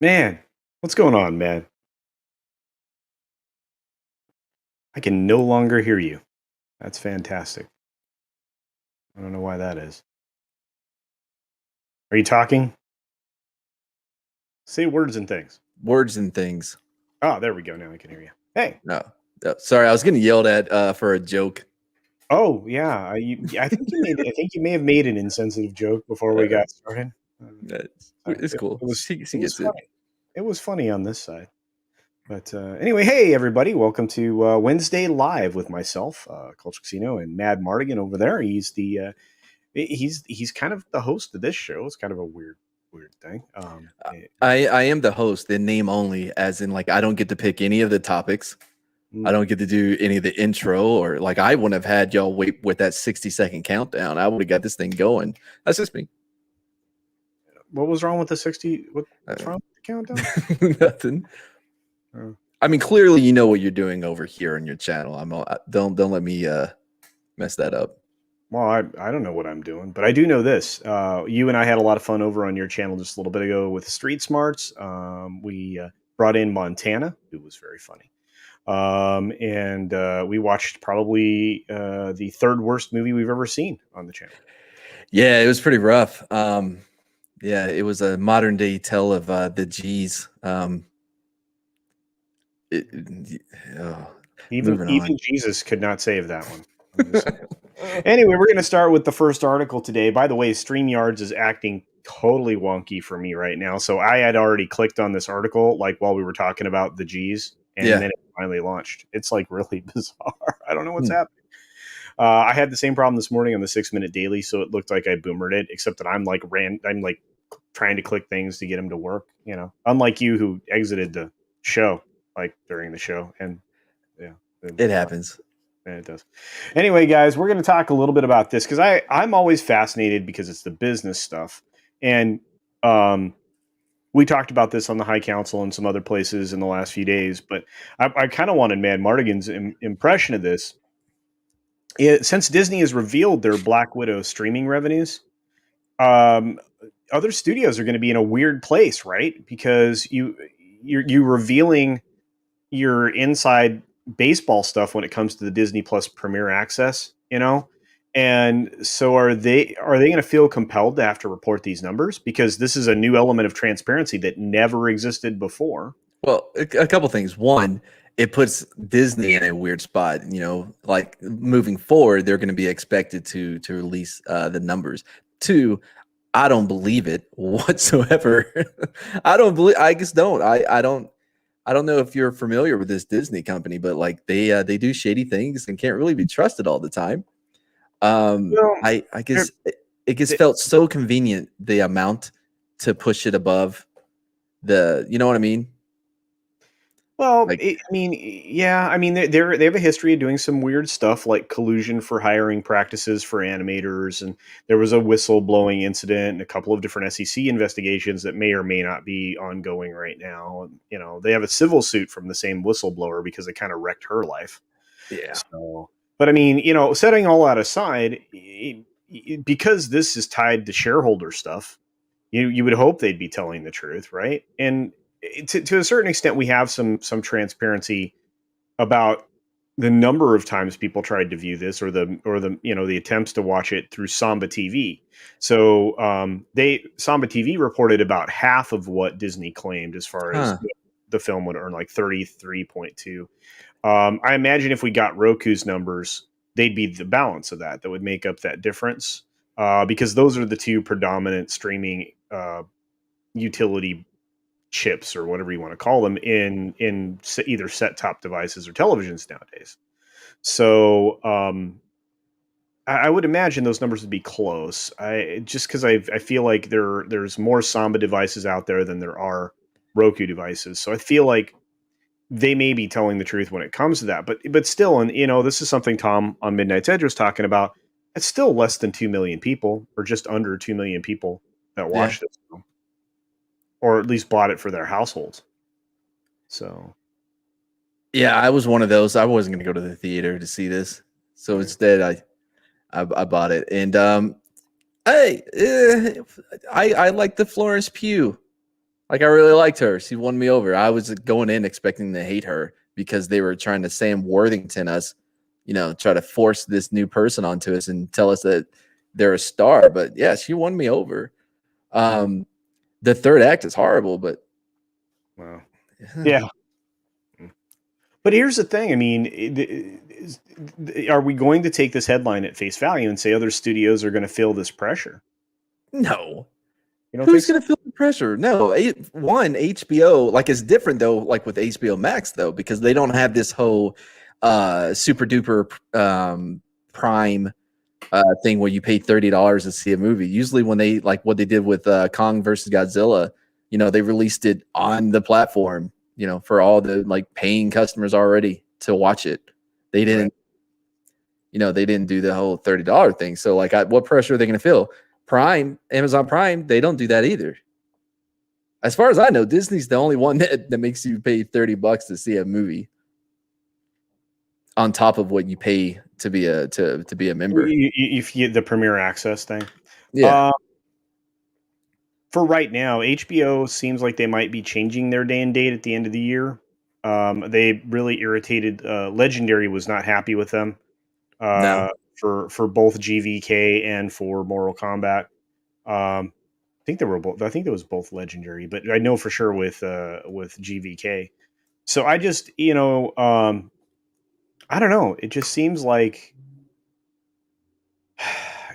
Man, what's going on, man? I can no longer hear you. That's fantastic. I don't know why that is. Are you talking? Say words and things. Words and things. Oh, there we go. Now I can hear you. Hey. No, sorry, I was getting yelled at for a joke. Oh, yeah. I think you made. I think you may have made an insensitive joke before we Uh, got started. it's It cool. was. She It was gets it. funny. It was funny on this side. But anyway, hey everybody, welcome to Wednesday Live with myself, Culture Casino, and Mad Martigan over there. He's kind of the host of this show. It's kind of a weird thing. I am the host in name only, as in like I don't get to pick any of the topics. I don't get to do any of the intro, or like I wouldn't have had y'all wait with that 60-second countdown. I would have got this thing going. That's just me. What was wrong with the 60? What's Uh, wrong with the countdown? Nothing. I mean, clearly you know what you're doing over here on your channel. Don't let me mess that up. Well, I don't know what I'm doing, but I do know this. You and I had a lot of fun over on your channel just a little bit ago with Street Smarts. We brought in Montana, who was very funny. And we watched probably the third worst movie we've ever seen on the channel. Yeah, it was pretty rough. Yeah, it was a modern day tale of the G's. Oh, Even moving even on. Jesus could not save that one. I'm just saying. Anyway, we're going to start with the first article today. By the way, StreamYards is acting totally wonky for me right now. So I had already clicked on this article like while we were talking about the G's, and Yeah. then it finally launched. It's like really bizarre. I don't know what's Hmm. happening. I had the same problem this morning on the 6 Minute Daily, so it looked like I boomered it, except that I'm like trying to click things to get them to work. Unlike you who exited the show like during the show, and yeah, It happens. and it does. Anyway, guys, we're going to talk a little bit about this because I'm always fascinated because it's the business stuff, and we talked about this on the High Council and some other places in the last few days. But I kind of wanted Mad Mardigan's impression of this. Since Disney has revealed their Black Widow streaming revenues, um, other studios are going to be in a weird place, right? Because you're revealing your inside baseball stuff when it comes to the Disney Plus Premier Access, And so are they going to feel compelled to have to report these numbers because this is a new element of transparency that never existed before? Well, a couple things. One, it puts Disney in a weird spot. Like moving forward, they're going to be expected to release the numbers. Two, I don't believe it whatsoever. I don't believe. I just don't. I don't. I don't know if you're familiar with this Disney company, but like they do shady things and can't really be trusted all the time. Well, I they're- guess it gets they- felt so convenient the amount to push it above the. You know what I mean? Well, Like, I mean, yeah. I mean, they have a history of doing some weird stuff like collusion for hiring practices for animators, and there was a whistleblowing incident and a couple of different SEC investigations that may or may not be ongoing right now. And, they have a civil suit from the same whistleblower because it kind of wrecked her life. yeah, So, but I mean, setting all that aside, because this is tied to shareholder stuff, you would hope they'd be telling the truth, right? And to a certain extent, we have some transparency about the number of times people tried to view this, or the the attempts to watch it through Samba TV. So they Samba TV reported about half of what Disney claimed as far as huh? the film would earn, like 33.2. I imagine if we got Roku's numbers, they'd be the balance of that would make up that difference, because those are the two predominant streaming utility chips or whatever you want to call them in either set top devices or televisions nowadays. So I would imagine those numbers would be close. I just because I feel like there's more Samba devices out there than there are Roku devices. So I feel like they may be telling the truth when it comes to that. But still, and this is something Tom on Midnight's Edge was talking about. It's still less than 2 million people, or just under 2 million people that Yeah, watch this film, or at least bought it for their households. So yeah. I was one of those. I wasn't going to go to the theater to see this, so yeah. instead, I bought it. And hey, I like the Florence Pugh. Like, I really liked her. She won me over. I was going in expecting to hate her because they were trying to Sam Worthington us, try to force this new person onto us and tell us that they're a star. But yeah, she won me over. The third act is horrible, but Wow. Yeah. But here's the thing. I mean, are we going to take this headline at face value and say other studios are going to feel this pressure? No. You don't think Who's so? going to feel the pressure? No. HBO, like, it's different, though, like with HBO Max, though, because they don't have this whole super duper prime thing where you pay $30 to see a movie. Usually when they, like what they did with Kong versus Godzilla, they released it on the platform, for all the like paying customers already to watch it. They didn't, they didn't do the whole $30 thing. So like, what pressure are they going to feel? Amazon Prime, they don't do that either. As far as I know, Disney's the only one that makes you pay $30 to see a movie on top of what you pay to be a member. If you the Premier Access thing. Yeah. For right now, HBO seems like they might be changing their day and date at the end of the year. They really irritated. Legendary was not happy with them No. for both GVK and for Mortal Kombat. I think they were both. I think it was both Legendary, but I know for sure with GVK. So I just I don't know. It just seems like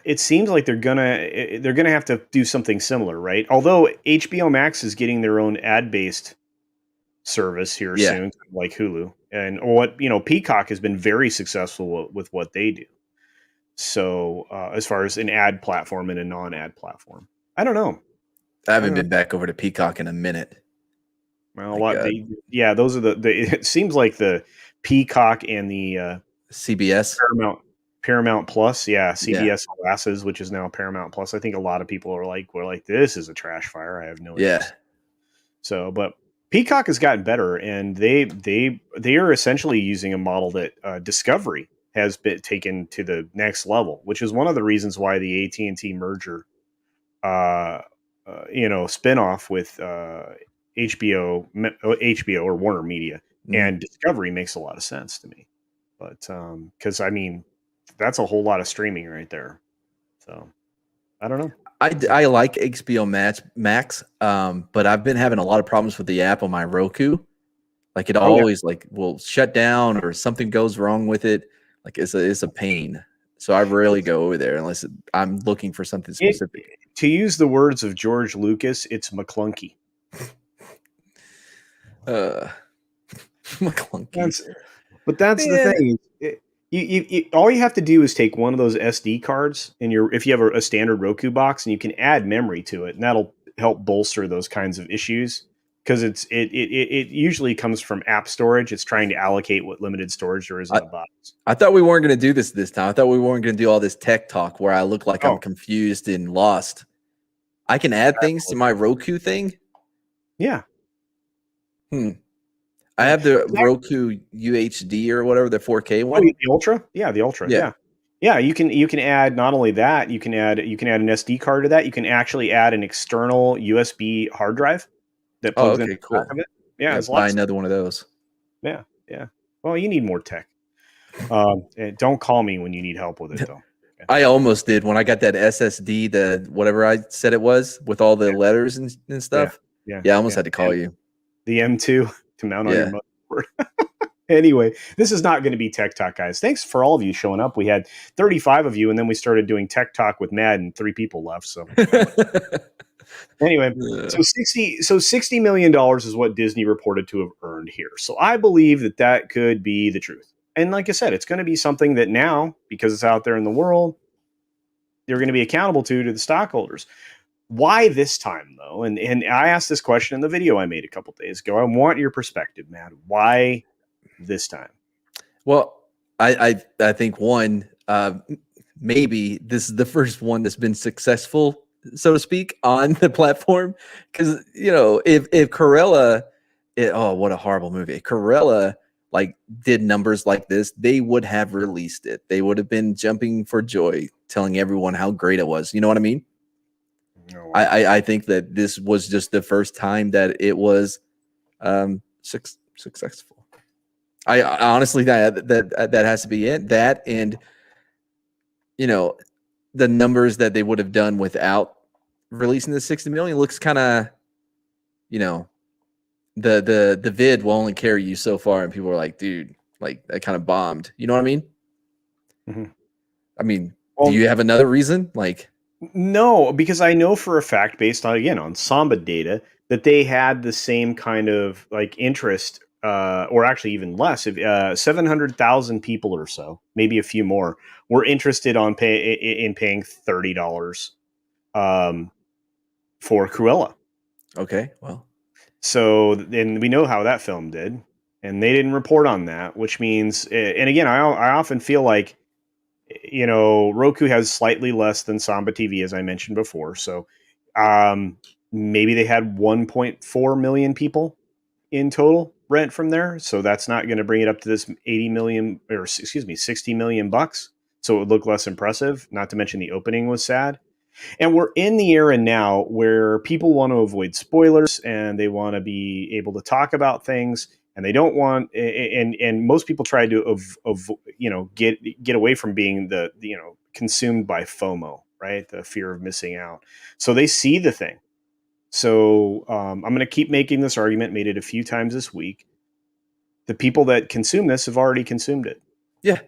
they're gonna have to do something similar, right? Although HBO Max is getting their own ad based service here Yeah. soon, like Hulu, and what Peacock has been very successful with what they do. So as far as an ad platform and a non ad platform, I don't know. I haven't been back over to Peacock in a minute. Well, those are it seems like the Peacock and the CBS. Paramount Plus, CBS Glasses, which is now Paramount Plus. I think a lot of people we're like, this is a trash fire. I have no interest. So, but Peacock has gotten better, and they are essentially using a model that Discovery has been taken to the next level, which is one of the reasons why the AT&T merger, spinoff with HBO or Warner Media and Discovery makes a lot of sense to me. But because I mean, that's a whole lot of streaming right there. So I don't know. I like HBO Max, but I've been having a lot of problems with the app on my Roku. Like it always will shut down or something goes wrong with it. Like it's a pain. So I rarely go over there unless I'm looking for something specific. To use the words of George Lucas, it's McClunky. McClunky. But that's the thing. All you have to do is take one of those SD cards if you have a standard Roku box, and you can add memory to it, and that'll help bolster those kinds of issues. Because it usually comes from app storage. It's trying to allocate what limited storage there is in the box. I thought we weren't going to do this time. I thought we weren't going to do all this tech talk where I look like I'm confused and lost. I can add things to my Roku thing. Yeah. I have the Roku UHD or whatever, the 4K one. Oh, the Ultra? Yeah, the Ultra. Yeah. You can add not only that, you can add an SD card to that. You can actually add an external USB hard drive that plugs into the back of it. Yeah, buy another one of those. Yeah. Well, you need more tech. Don't call me when you need help with it, though. Okay. I almost did when I got that SSD, the whatever I said it was, with all the letters and stuff. I almost had to call you. The M2 to mount on your motherboard. Anyway, this is not going to be Tech Talk, guys. Thanks for all of you showing up. We had 35 of you, and then we started doing Tech Talk with Mad, and 3 people left. So anyway, so $60 million is what Disney reported to have earned here. So I believe that could be the truth. And like I said, it's going to be something that now, because it's out there in the world, they're going to be accountable to the stockholders. Why this time, though? And I asked this question in the video I made a couple days ago. I want your perspective, Matt. Why this time? Well, I think one, maybe this is the first one that's been successful, so to speak, on the platform. Because if Cruella, what a horrible movie! If Cruella did numbers like this, they would have released it. They would have been jumping for joy, telling everyone how great it was. You know what I mean? Oh, wow. I think that this was just the first time that it was successful. I honestly that has to be it. That and the numbers that they would have done without releasing the 60 million looks kind of you know the vid will only carry you so far, and people are like, dude, like that kind of bombed. You know what I mean? Mm-hmm. I mean, do Well, you have another reason? Like, no, because I know for a fact, based on again on Samba data, that they had the same kind of like interest, or actually even less. If 700,000 people or so, maybe a few more, were interested in paying $30 um, for Cruella. okay, well, So then we know how that film did, and they didn't report on that, which means, and again, I often feel like Roku has slightly less than Samba TV, as I mentioned before. So um, maybe they had 1.4 million people in total rent from there. So that's not going to bring it up to this 80 million, or excuse me, 60 million bucks. So it would look less impressive. Not to mention the opening was sad. And we're in the era now where people want to avoid spoilers and they want to be able to talk about things, and they don't want, and most people try to get away from being consumed by FOMO, right? The fear of missing out. So they see the thing. So I'm going to keep making this argument, made it a few times this week. The people that consume this have already consumed it. yeah,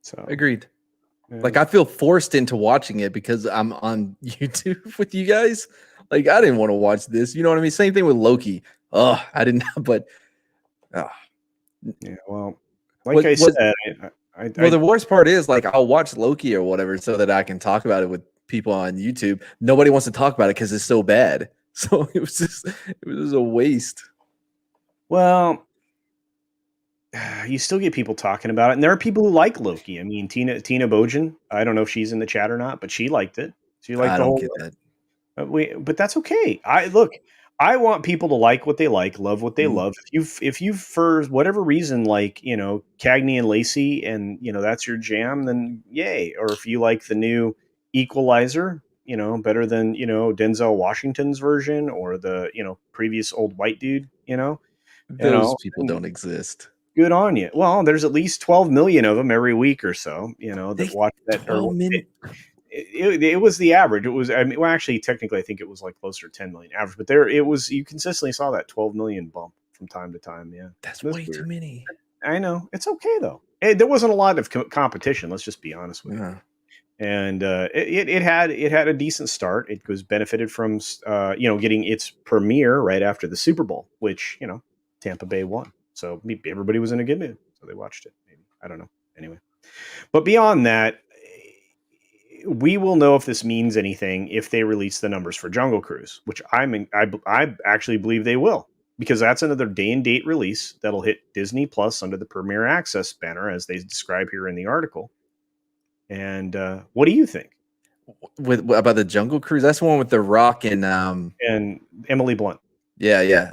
So agreed. yeah. Like, I feel forced into watching it because I'm on YouTube with you guys. Like, I didn't want to watch this. You know what I mean? Same thing with Loki. Oh, I didn't, but uh, Yeah, well, like I what said, well, the worst part is, like, I'll watch Loki or whatever so that I can talk about it with people on YouTube. Nobody wants to talk about it because it's so bad. So it was just a waste. well, you still get people talking about it, and there are people who like Loki. I mean, Tina Bojan. I don't know if she's in the chat or not, but she liked it. She liked I the don't whole. get that. But that's okay. I look. I want people to like what they like, love what they Mm, love. If you for whatever reason like Cagney and Lacey, and that's your jam, then yay. Or if you like the new Equalizer, better than Denzel Washington's version, or the previous old white dude, those people and don't exist. good on you. Well, there's at least 12 million of them every week or so, that They watch that. Or 12 minutes. it was the average. It was, I mean, well, actually, technically, I think it was like closer to 10 million average, but there it was. You consistently saw that 12 million bump from time to time. Yeah, That's that's way too weird. many. I know, it's okay though. There wasn't a lot of competition. Let's just be honest with you. Yeah. And it had a decent start. It was benefited from getting its premiere right after the Super Bowl, which Tampa Bay won. So everybody was in a good mood, so they watched it. Maybe, I don't know. Anyway, but beyond that, we will know if this means anything if they release the numbers for Jungle Cruise, which I actually believe they will, because that's another day and date release that'll hit Disney Plus under the Premier Access banner, as they describe here in the article. And what do you think? About the Jungle Cruise? That's the one with the Rock and And Emily Blunt. yeah, yeah.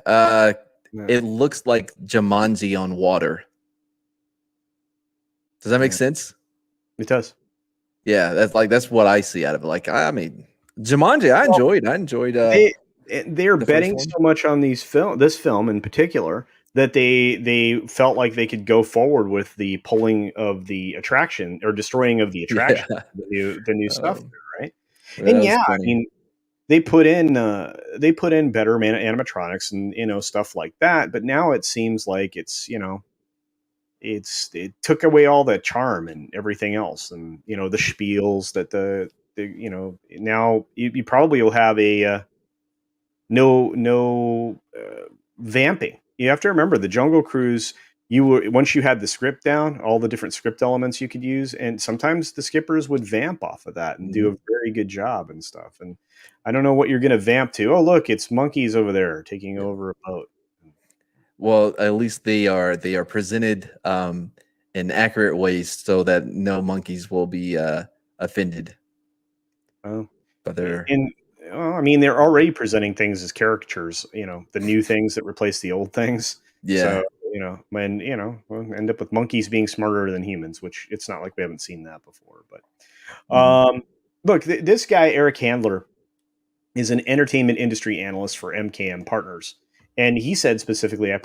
Yeah, It looks like Jumanji on water. Does that make yeah, sense? it does. Yeah, that's what I see out of it. Like, I mean, Jumanji, I Well, enjoyed. I enjoyed they they're the first betting one. so much on this film in particular, that they felt like they could go forward with the pulling of the attraction, or destroying of the Yeah, attraction, the new stuff there, right? And that was yeah, I funny. mean, they put in better animatronics and stuff like that, but now it seems like it took away all the charm and everything else, and the spiels that now you probably will have a no vamping. You have to remember, the Jungle Cruise, you were once you had the script down, all the different script elements you could use, and sometimes the skippers would vamp off of that and do Mhm. a very good job and stuff. And I don't know what you're going to vamp to. Oh, look, it's monkeys over there taking Yeah. over a boat. Well, at least they are presented in accurate ways so that no monkeys will be offended Oh, by their and well, I mean, they're already presenting things as caricatures. The new things that replace the old things. So yeah. when we'll end up with monkeys being smarter than humans, which it's not like we haven't seen that before. But Mhm. look, this guy Eric Handler. is an entertainment industry analyst for MKM Partners. And he said specifically, I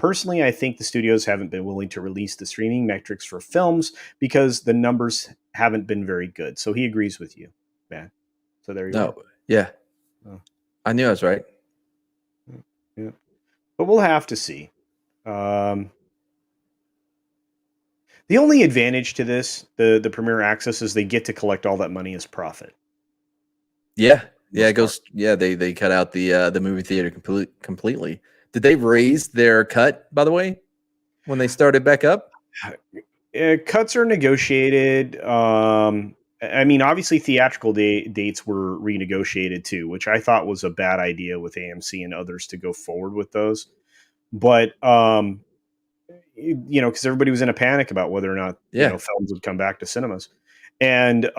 think the studios haven't been willing to release the streaming metrics for films because the numbers haven't been very good. So he agrees with you, man. So there you No, are. yeah, Oh, I knew I was right. yeah. But we'll have to see. The only advantage to this, the Premier Access, is they get to collect all that money as profit. Yeah, yeah, it Most part. goes. Yeah, they cut out the movie theater completely. Did they raise their cut, by the way, when they started back up? Cuts are negotiated. I mean, obviously, theatrical dates were renegotiated too, which I thought was a bad idea with AMC and others to go forward with those. But because everybody was in a panic about whether or not Yeah. films would come back to cinemas, and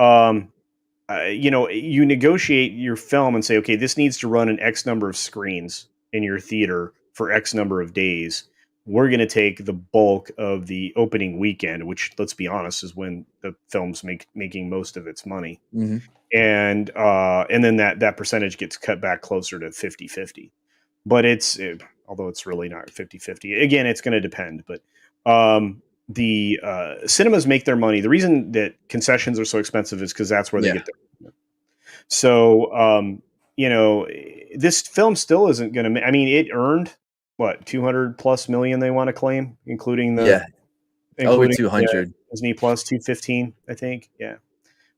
you negotiate your film and say, okay, this needs to run an X number of screens in your theater for X number of days. We're going to take the bulk of the opening weekend, which, let's be honest, is when the film's making most of its money. Mm-hmm. And then that percentage gets cut back closer to 50-50. But although it's really not 50-50. Again, it's going to depend. But the cinemas make their money. The reason that concessions are so expensive is because that's where they Yeah. get their. So this film still isn't going to. I mean, it earned what 200 plus million they want to claim, including Yeah. Over including 200. Disney Plus 215, I think. Yeah.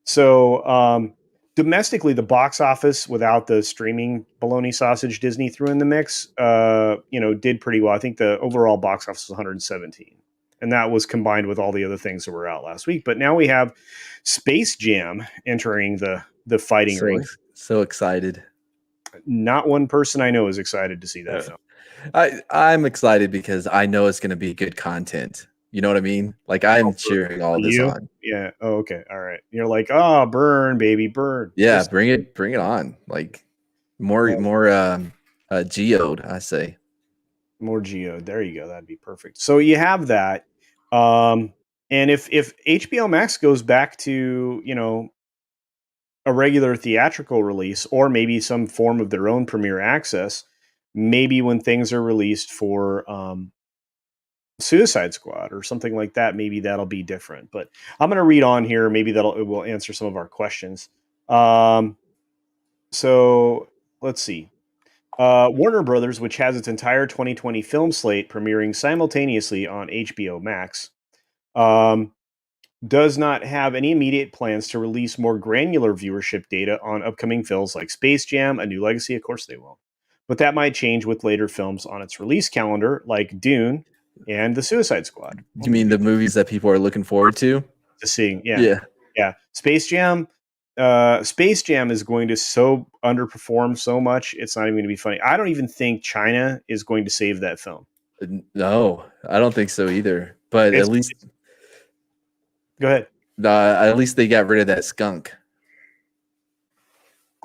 So domestically, the box office without the streaming baloney sausage Disney threw in the mix, did pretty well. I think the overall box office was 117, and that was combined with all the other things that were out last week. But now we have Space Jam entering the fighting ring. So excited. Not one person I know is excited to see that film. I'm excited because I know it's going to be good content. You know what I mean? Like I'm cheering all this you? on. Yeah. Oh, okay. All right. You're like, oh, burn, baby, burn. Yeah, Just bring it on. Like more geode, I say. more geo. There you go. That'd be perfect. So you have that. And if HBO Max goes back to, a regular theatrical release or maybe some form of their own premiere access, maybe when things are released for Suicide Squad or something like that, maybe that'll be different. But I'm going to read on here. Maybe it will answer some of our questions. So let's see. Warner Brothers, which has its entire 2020 film slate premiering simultaneously on HBO Max, um, does not have any immediate plans to release more granular viewership data on upcoming films like Space Jam, A New Legacy. Of course, they won't. But that might change with later films on its release calendar, like Dune and The Suicide Squad. You mean the movies that people are looking forward to? To seeing, yeah. Yeah. Yeah. Space Jam. Space Jam is going to so underperform so much, it's not even going to be funny. I don't even think China is going to save that film. No, I don't think so either. But at least go ahead. At least they got rid of that skunk.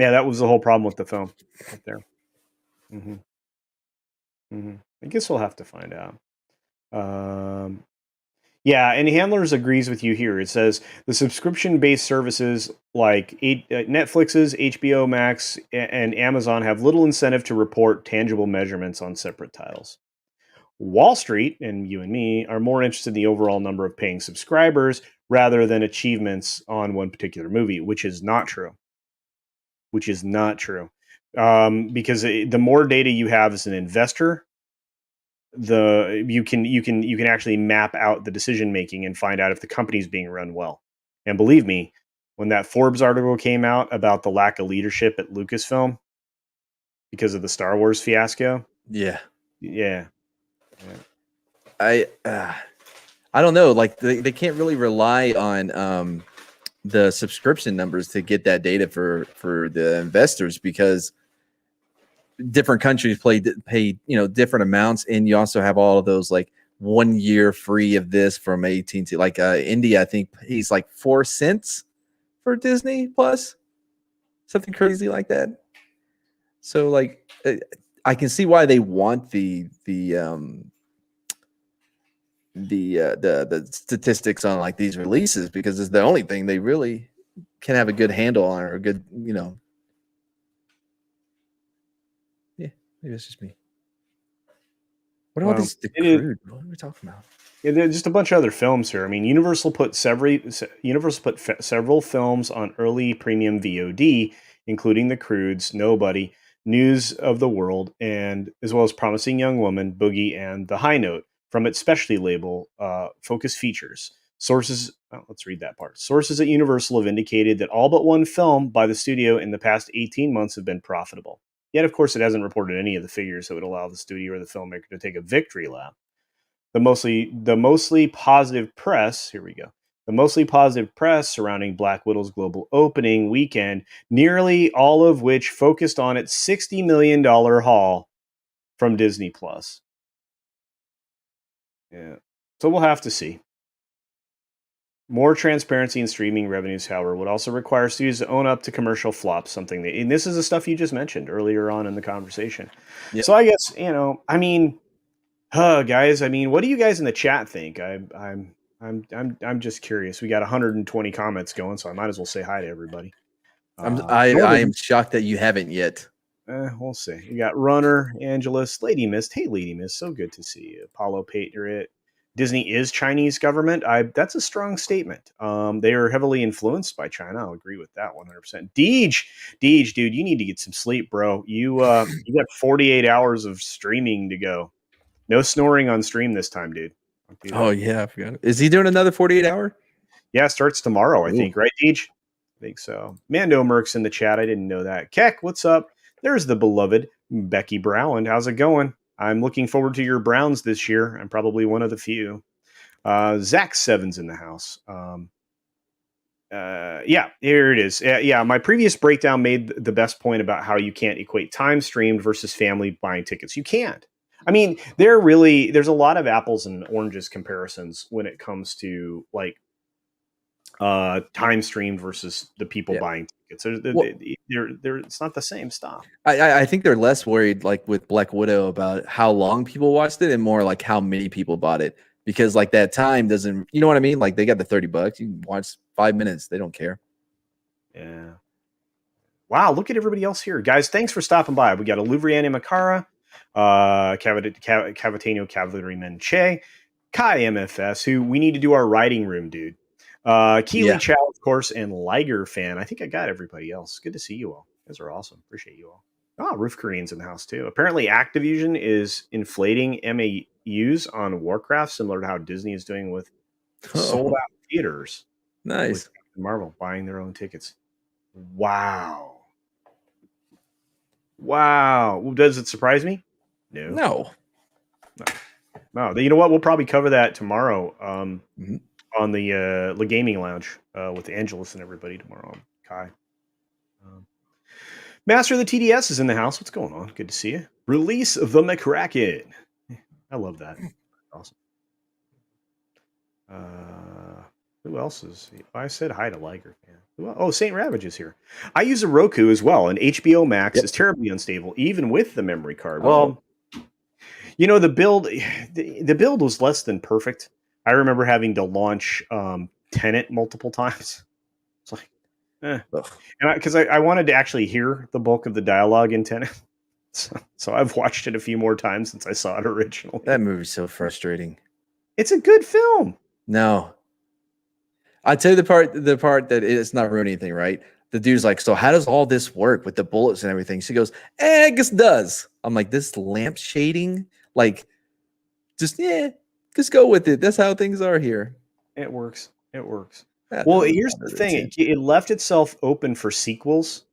Yeah, that was the whole problem with the film right there. Mm-hmm. Mm-hmm. I guess we'll have to find out. Yeah, and Handlers agrees with you here. It says the subscription-based services like Netflix's, HBO Max, and Amazon have little incentive to report tangible measurements on separate titles. Wall Street, and you and me, are more interested in the overall number of paying subscribers rather than achievements on one particular movie, which is not true. Because the more data you have as an investor, you can actually map out the decision making and find out if the company's being run well. And believe me, when that Forbes article came out about the lack of leadership at Lucasfilm because of the Star Wars fiasco, yeah. I don't know. Like they can't really rely on the subscription numbers to get that data for the investors because different countries pay different amounts, and you also have all of those like 1 year free of this from AT&T. Like India, I think pays like 4 cents for Disney Plus, something crazy like that. So like I can see why they want the statistics on like these releases because it's the only thing they really can have a good handle on or a good Maybe it's just me. What are all Well, these? The it is. crude. What are we talking about? Yeah, there's just a bunch of other films here. I mean, Universal put several films on early premium VOD, including The Croods, Nobody, News of the World, and as well as Promising Young Woman, Boogie, and The High Note from its specialty label, Focus Features. Sources, let's read that part. Sources at Universal have indicated that all but one film by the studio in the past 18 months have been profitable. Yet, of course, it hasn't reported any of the figures that would allow the studio or the filmmaker to take a victory lap. The mostly positive press, here we go. The mostly positive press surrounding Black Widow's global opening weekend, nearly all of which focused on its $60 million haul from Disney Plus. Yeah. So we'll have to see. More transparency in streaming revenues, however, would also require studios to own up to commercial flops, and this is the stuff you just mentioned earlier on in the conversation. Yep. So I guess, I mean, guys, I mean, what do you guys in the chat think? I'm just curious. We got 120 comments going, so I might as well say hi to everybody. I am shocked that you haven't yet. We'll see. We got Runner, Angelus, Lady Mist. Hey, Lady Mist, so good to see you. Apollo Patriot. Disney is Chinese government. That's a strong statement. They are heavily influenced by China. I'll agree with that 100%. Deej, dude, you need to get some sleep, bro. You got 48 hours of streaming to go. No snoring on stream this time, dude. Oh yeah, I forgot. Is he doing another 48-hour? Yeah, it starts tomorrow, I think, Ooh. right, Deej? I think so. Mando Merck's in the chat. I didn't know that. Keck, what's up? There's the beloved Becky Browland. How's it going? I'm looking forward to your Browns this year. I'm probably one of the few. Zach Seven's in the house. Yeah, here it is. Yeah, my previous breakdown made the best point about how you can't equate time streamed versus family buying tickets. You can't. I mean, there's a lot of apples and oranges comparisons when it comes to like time streamed versus the people buying tickets. It's not the same stuff. I think they're less worried like with Black Widow about how long people watched it and more like how many people bought it, because like that time doesn't, you know what I mean? Like they got the $30, you can watch 5 minutes, they don't care. Yeah. Wow, look at everybody else here. Guys, thanks for stopping by. We got Olivriane Makara, Cavitano Cavalryman Che, Kai MFS, who we need to do our writing room, dude. Keely Chow, of course, and Liger fan. I think I got everybody else. Good to see you all. You guys are awesome. Appreciate you all. Oh, Roof Korean's in the house too. Apparently, Activision is inflating MAUs on Warcraft, similar to how Disney is doing with sold out theaters. Nice. With Marvel buying their own tickets. Wow. Does it surprise me? No. You know what? We'll probably cover that tomorrow on the Gaming Lounge with Angelus and everybody tomorrow. Kai. Master of the TDS is in the house. What's going on? Good to see you. Release of the McCracken. I love that. Awesome. Who else is? I said hi to Liger. Oh, Saint Ravage is here. I use a Roku as well, and HBO Max is terribly unstable, even with the memory card. Well, you know, the build was less than perfect. I remember having to launch Tenet multiple times. It's like, and because I wanted to actually hear the bulk of the dialogue in Tenet. So I've watched it a few more times since I saw it originally. That movie's so frustrating. It's a good film. No. I tell you the part that it's not ruining anything, right? The dude's like, so how does all this work with the bullets and everything? She goes, I guess it does. I'm like, this lamp shading, like, just go with it. That's how things are here. It works. Well, here's the thing. It left itself open for sequels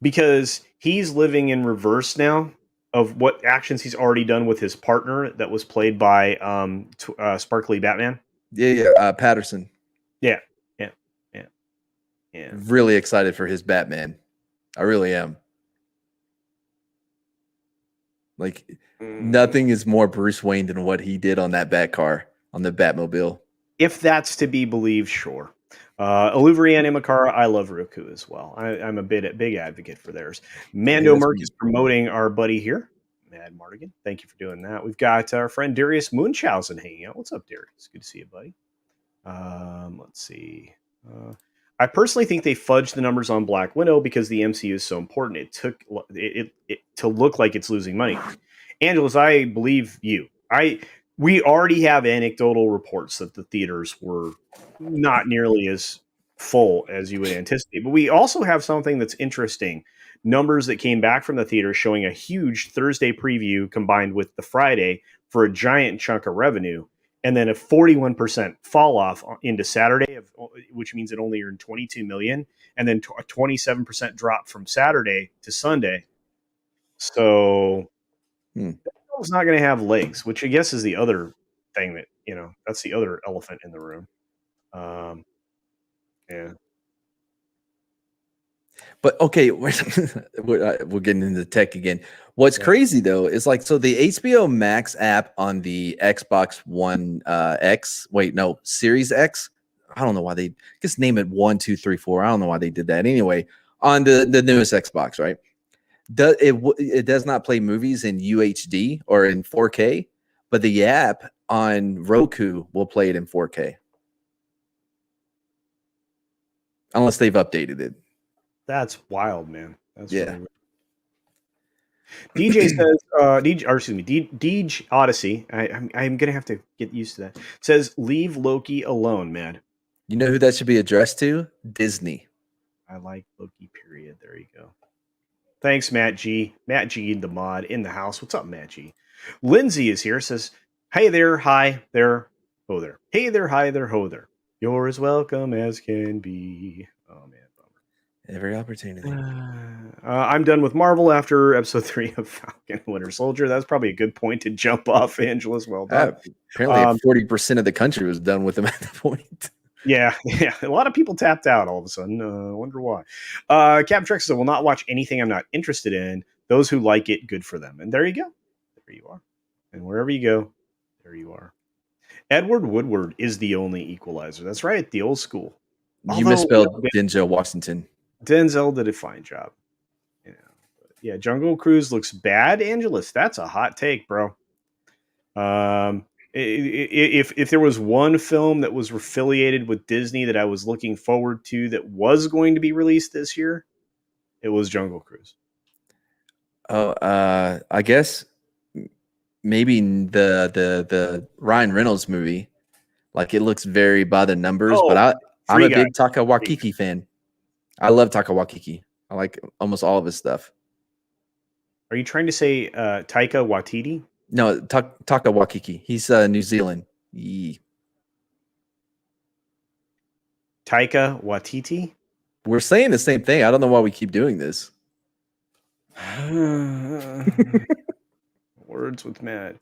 because he's living in reverse now of what actions he's already done with his partner that was played by Sparkly Batman. Patterson. Yeah. Really excited for his Batman. I really am. Like, nothing is more Bruce Wayne than what he did on that Bat car, on the Batmobile. If that's to be believed, sure. Olivriane Makara, I love Roku as well. I'm a big advocate for theirs. Mando Merck is promoting our buddy here, Mad Martigan. Thank you for doing that. We've got our friend Darius Munchausen hanging out. What's up, Darius? Good to see you, buddy. Let's see. I personally think they fudged the numbers on Black Widow because the MCU is so important. It to look like it's losing money. Angeles, I believe you. We already have anecdotal reports that the theaters were not nearly as full as you would anticipate. But we also have something that's interesting. Numbers that came back from the theater showing a huge Thursday preview combined with the Friday for a giant chunk of revenue, and then a 41% fall off into Saturday, which means it only earned 22 million, and then a 27% drop from Saturday to Sunday. So it's not going to have legs, which I guess is the other thing that, that's the other elephant in the room. Yeah. But okay, we're getting into tech again. What's crazy though is like, so the HBO Max app on the Xbox One Series X. I don't know why they just name it 1, 2, 3, 4. I don't know why they did that. Anyway, on the newest Xbox, right? It does not play movies in UHD or in 4K, but the app on Roku will play it in 4K. Unless they've updated it. That's wild, man. That's yeah. Really DJ says, Deej Odyssey. I'm gonna have to get used to that. Says, leave Loki alone, man. You know who that should be addressed to? Disney. I like Loki. Period. There you go. Thanks, Matt G. Matt G. The mod in the house. What's up, Matt G? Lindsay is here. Says, hey there, hi there, ho there. Hey there, hi there, ho there. You're as welcome as can be. Oh man. Every opportunity. I'm done with Marvel after episode 3 of Falcon Winter Soldier. That's probably a good point to jump off, Angelus. Well done. Apparently, 40% of the country was done with them at that point. Yeah. A lot of people tapped out all of a sudden. I wonder why. Cap Trex said, will not watch anything I'm not interested in. Those who like it, good for them. And there you go. There you are. And wherever you go, there you are. Edward Woodward is the only equalizer. That's right. The old school. You misspelled Denzel Washington. Denzel did a fine job. Yeah, Jungle Cruise looks bad, Angelus. That's a hot take, bro. If there was one film that was affiliated with Disney that I was looking forward to that was going to be released this year, it was Jungle Cruise. Oh, I guess maybe the Ryan Reynolds movie. Like, it looks very by the numbers, but I'm a big Taika Waititi fan. I love Taika Waititi. I like almost all of his stuff. Are you trying to say Taika Waititi? No, Taika Waititi. He's New Zealand. Taika Waititi? We're saying the same thing. I don't know why we keep doing this. Words with Matt.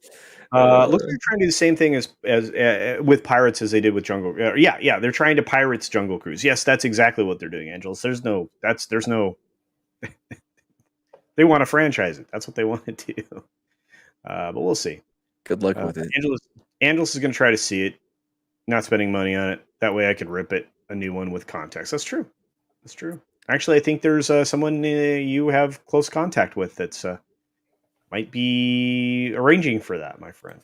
Looks like they're trying to do the same thing as with Pirates as they did with Jungle. Yeah, they're trying to Pirates Jungle Cruise. Yes, that's exactly what they're doing, Angelos. There's no. They want to franchise it. That's what they want to do. But we'll see. Good luck with it. Angelos is going to try to see it, not spending money on it. That way I could rip it a new one with context. That's true. That's true. Actually, I think there's someone you have close contact with that's might be arranging for that, my friend.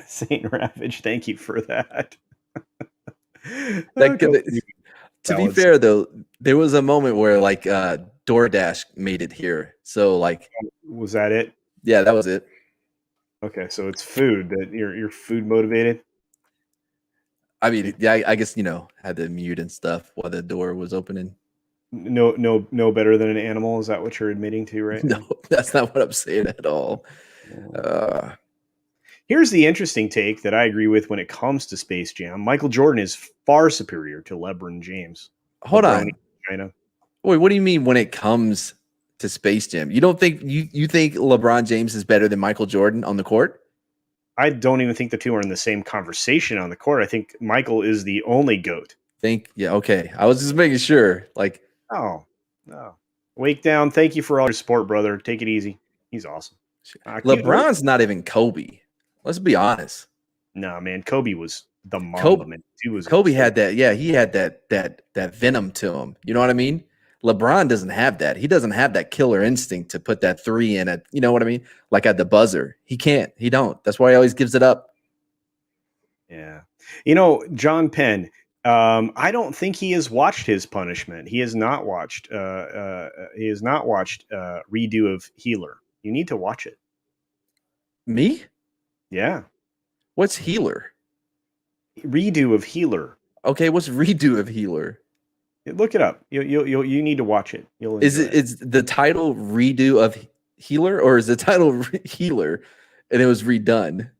Saint Ravage, thank you for that. To be fair, though, there was a moment where like DoorDash made it here. So like, was that it? Yeah, that was it. Okay, so it's food that you're food motivated. I mean, yeah, I guess had to mute and stuff while the door was opening. No better than an animal. Is that what you're admitting to, right? No, that's not what I'm saying at all. Here's the interesting take that I agree with when it comes to Space Jam. Michael Jordan is far superior to LeBron James. Hold on. China. Wait, what do you mean when it comes to Space Jam? You don't think you think LeBron James is better than Michael Jordan on the court? I don't even think the two are in the same conversation on the court. I think Michael is the only GOAT. Yeah, okay. I was just making sure. Like, oh, no. Wake down. Thank you for all your support, brother. Take it easy. He's awesome. LeBron's not even Kobe. Let's be honest. No, man. Kobe was the Mamba, man. Kobe had that. Yeah, he had that venom to him. You know what I mean? LeBron doesn't have that. He doesn't have that killer instinct to put that three in it. You know what I mean? Like at the buzzer. He can't. He don't. That's why he always gives it up. Yeah. John Penn, I don't think he has watched his punishment. He has not watched. He has not watched redo of Healer. You need to watch it. Me? Yeah, What's Healer? redo of Healer. Okay, what's redo of Healer? Look it up. You need to watch it. You'll Is enjoy it it. is the title redo of Healer, or is the title Healer and it was redone?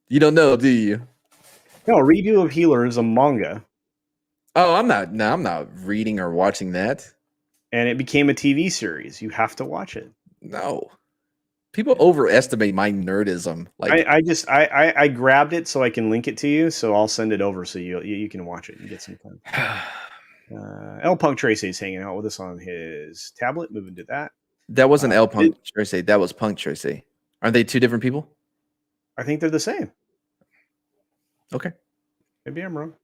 You don't know, do you? No, redo of Healer is a manga, Oh, I'm not reading or watching that. and it became a TV series. You have to watch it. No. People overestimate my nerdism. Like, I grabbed it so I can link it to you. So I'll send it over so you can watch it and get some time. L Punk Tracy is hanging out with us on his tablet. Moving to that. that wasn't L Punk Tracy. That was Punk Tracy. Aren't they two different people? I think they're the same. Okay. Maybe I'm wrong.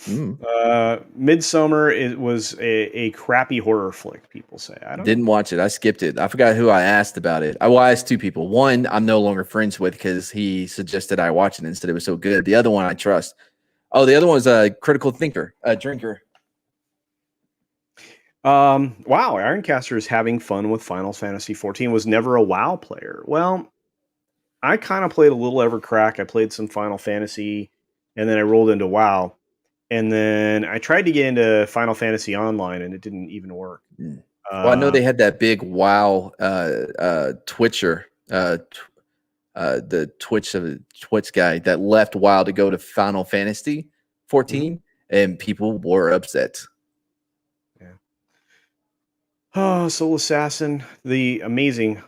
Mm. Midsummer was a crappy horror flick. People say I Didn't watch it. I skipped it. I forgot who I asked about it. I asked two people. One I'm no longer friends with because he suggested I watch it and said it was so good. The other one I trust. Oh, the other one's a critical thinker, a drinker. Wow, Ironcaster is having fun with Final Fantasy 14. Was never a WoW player. Well, I kind of played a little Evercrack. I played some Final Fantasy, and then I rolled into WoW. And then I tried to get into Final Fantasy Online, and it didn't even work. Well, I know they had that big WoW Twitcher, the Twitch guy that left WoW to go to Final Fantasy 14, and people were upset. Yeah. Oh, Soul Assassin, the amazing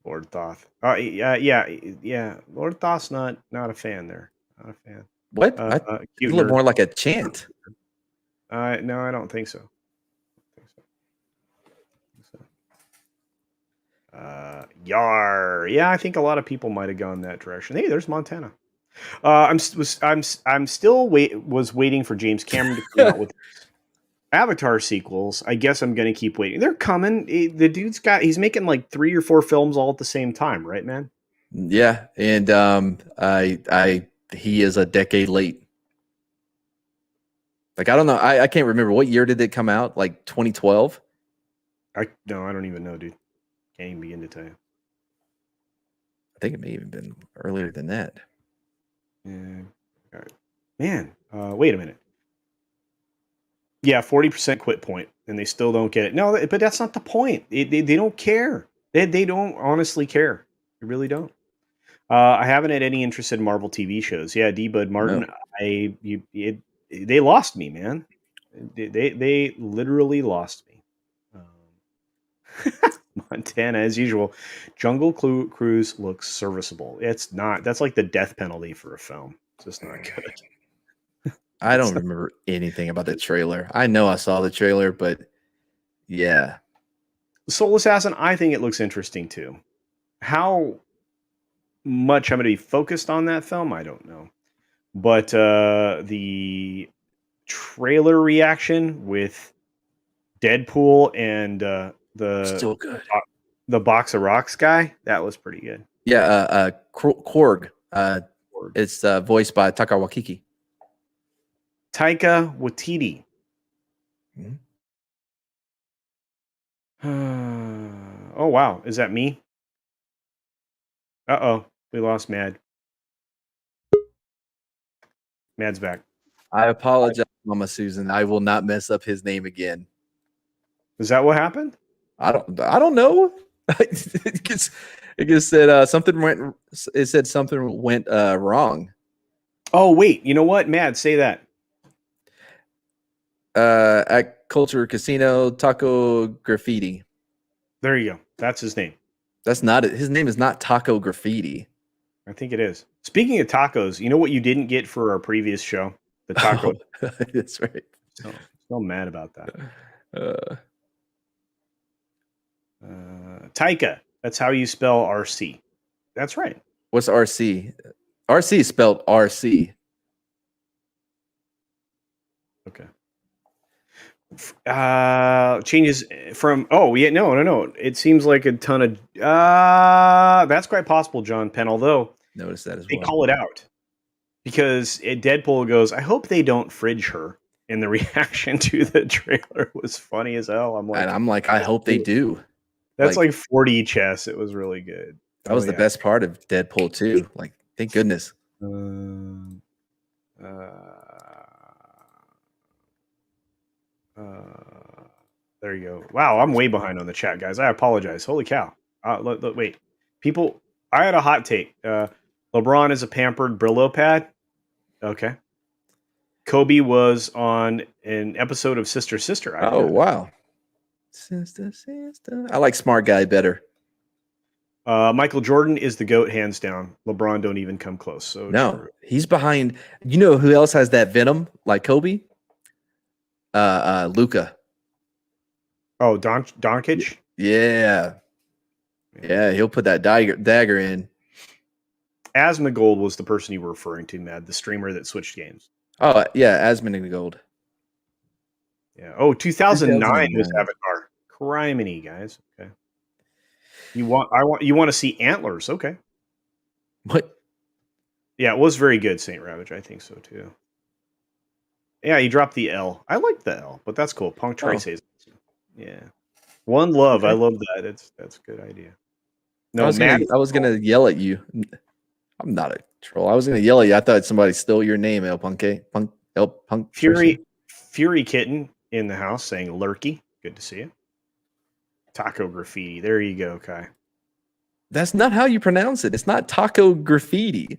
Lord Thoth. Yeah. Lord Thoth's not a fan there. Not a fan. What? It looked more like a chant. No, I don't think so. Yar. Yeah, I think a lot of people might have gone that direction. Hey, there's Montana. I'm still waiting for James Cameron to come out with Avatar sequels. I guess I'm gonna keep waiting. They're coming. The dude's he's making like 3 or 4 films all at the same time, right, man? Yeah, and he is a decade late. Like, I don't know. I can't remember what year did it come out. Like 2012. No, I don't even know, dude. Can't even begin to tell you. I think it may even been earlier than that. Yeah. All right. Man, wait a minute. Yeah, 40% quit point, and they still don't get it. No, but that's not the point. They don't care. They don't honestly care. They really don't. I haven't had any interest in Marvel TV shows. Yeah, D. Bud Martin. No. They lost me, man. They literally lost me. Montana, as usual. Jungle Cruise looks serviceable. It's not. That's like the death penalty for a film. It's just not good. I don't remember anything about the trailer. I know I saw the trailer, but yeah. Soul Assassin, I think it looks interesting too. How much I'm going to be focused on that film, I don't know. But the trailer reaction with Deadpool and Still good. The Box of Rocks guy, that was pretty good. Yeah, Korg. It's voiced by Taka Waititi. Taika Waititi. Oh, wow. Is that me? Uh-oh. We lost Mad. Mad's back. I apologize, Mama Susan. I will not mess up his name again. Is that what happened? I don't know. It just said something went. It said something went wrong. Oh wait, you know what, Mad? Say that. At CultureCasino, Taco Graffiti. There you go. That's his name. That's not it. His name is not Taco Graffiti. I think it is. Speaking of tacos, you know what you didn't get for our previous show? The taco. Oh, that's right. So mad about that. Taika. That's how you spell RC. That's right. What's RC? RC is spelled RC. Okay. Changes from no. It seems like a ton of that's quite possible, John Penn, although notice that as they well. call it out. because Deadpool goes, "I hope they don't fridge her." And the reaction to the trailer was funny as hell. I'm And like, I'm like, I hope they do. that's Like like 40 chess. It was really good. that Oh was the yeah. best part of Deadpool 2. Like, thank goodness. Um, uh, uh, there you go. Wow, I'm way behind on the chat, guys. I apologize. Holy cow. Wait. People, I had a hot take. LeBron is a pampered Brillo pad. Okay. Kobe was on an episode of Sister Sister. I didn't Oh know that. wow. Sister. I like Smart Guy better. Michael Jordan is the GOAT, hands down. LeBron don't even come close. So No, true. he's behind. You know who else has that venom like Kobe? Luca. Oh, Doncic? Yeah. Yeah, he'll put that dagger in. Asmongold was the person you were referring to, Mad, the streamer that switched games. Oh, yeah, Asmongold. Yeah. Oh, 2009 was 2009. Avatar. Criminy, guys. Okay. You want to see antlers? Okay. What? Yeah, it was very good, Saint Ravage. I think so too. Yeah, he dropped the L. I like the L, but that's cool. Punk Oh, Trace. Yeah. One love. I okay. love that. That's a good idea. I No, was gonna Matt I was gonna yell at you. I'm not a troll. I was gonna yell at you. I thought somebody stole your name, El Punke. Punk Tracy. Fury Kitten in the house saying lurky. Good to see you. Taco Graffiti. There you go, Kai. That's not how you pronounce it. It's not Taco Graffiti.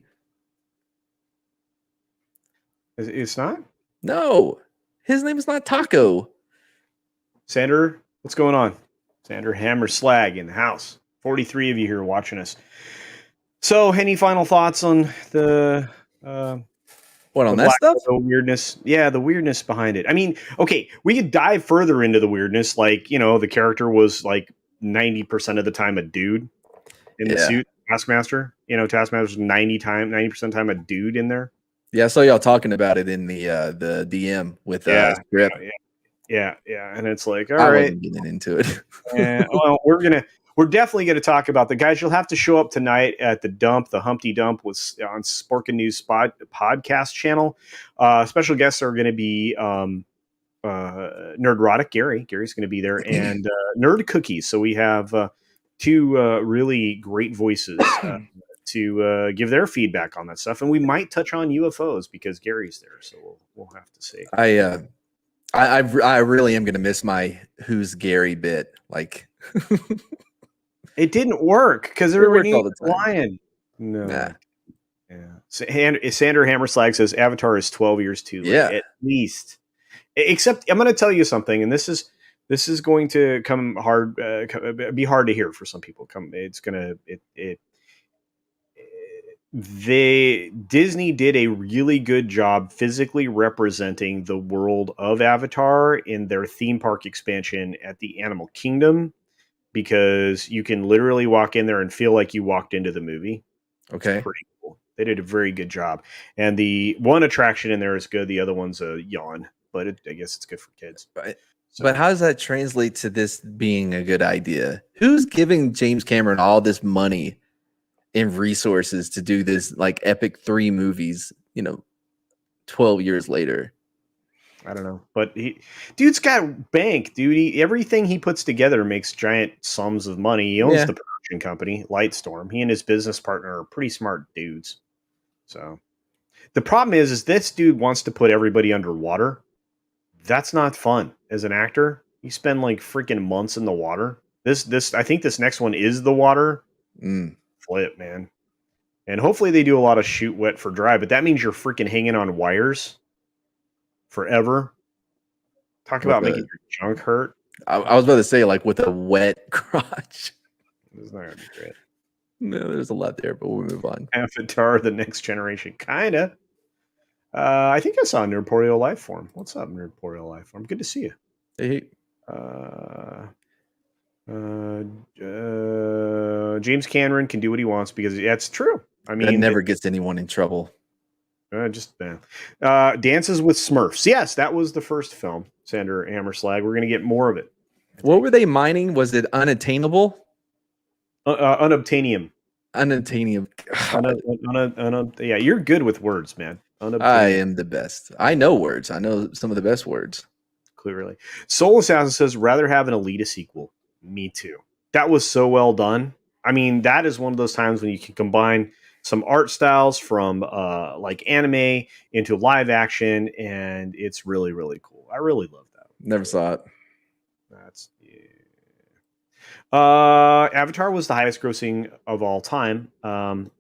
It's not? No, his name is not Taco. Sander, what's going on? Sander Hammer Slag in the house. 43 of you here watching us. So, any final thoughts on the What on that Black stuff? Widow weirdness? Yeah, the weirdness behind it. I mean, okay, we could dive further into the weirdness. Like, the character was like 90% of the time a dude in the Yeah. suit. Taskmaster. Taskmaster's 90% of the time a dude in there. Yeah, I saw y'all talking about it in the DM with Yeah, Script. yeah. And it's like, all I right. wasn't getting into it. Well, we're definitely gonna talk about the guys. You'll have to show up tonight at the Humpty Dump on Sporkin News podcast channel. Special guests are going to be Nerdrotic Gary. Gary's going to be there, and Nerd Cookies. So we have two really great voices to give their feedback on that stuff, and we might touch on UFOs because Gary's there. So we'll have to see. I really am gonna miss my Who's Gary bit. Like, it didn't work because everybody was lying. No. Nah. Yeah. Sander Hammerslag says Avatar is 12 years too late. Yeah. At least. Except I'm going to tell you something, and this is going to come hard, be hard to hear for some people. Disney did a really good job physically representing the world of Avatar in their theme park expansion at the Animal Kingdom, because you can literally walk in there and feel like you walked into the movie. Okay. It's pretty cool. They did a very good job. And the one attraction in there is good. The other one's a yawn, but I guess it's good for kids. But how does that translate to this being a good idea? Who's giving James Cameron all this money and resources to do this like epic 3 movies, 12 years later? I don't know, but dude's got bank, dude. Everything he puts together makes giant sums of money. He owns the production company, Lightstorm. He and his business partner are pretty smart dudes. So the problem is this dude wants to put everybody underwater. That's not fun as an actor. You spend like freaking months in the water. I think this next one is the water. Flip, man. And hopefully they do a lot of shoot wet for dry, but that means you're freaking hanging on wires forever. Talk about making your junk hurt. I was about to say, like, with a wet crotch. It's not gonna be great. No, there's a lot there, but we'll move on. Avatar: The Next Generation, kinda. I think I saw Nerdporeal Lifeform. What's up, Nerdporeal Lifeform? Good to see you. Hey. James Cameron can do what he wants because that's true. I mean, that never gets anyone in trouble. Dances with Smurfs. Yes, that was the first film. Sander Hammerslag. We're gonna get more of it. What were they mining? Was it unattainable? Unobtainium. Unobtainium. God, Yeah, you're good with words, man. I Unobtainium, am the best. I know words. I know some of the best words. clearly. Soul Assassin says, rather have an Alita sequel. Me too. That was so well done. I mean, that is one of those times when you can combine some art styles from like anime into live action, and it's really, really cool. I really love that. Never saw it. That's yeah. Avatar was the highest grossing of all time,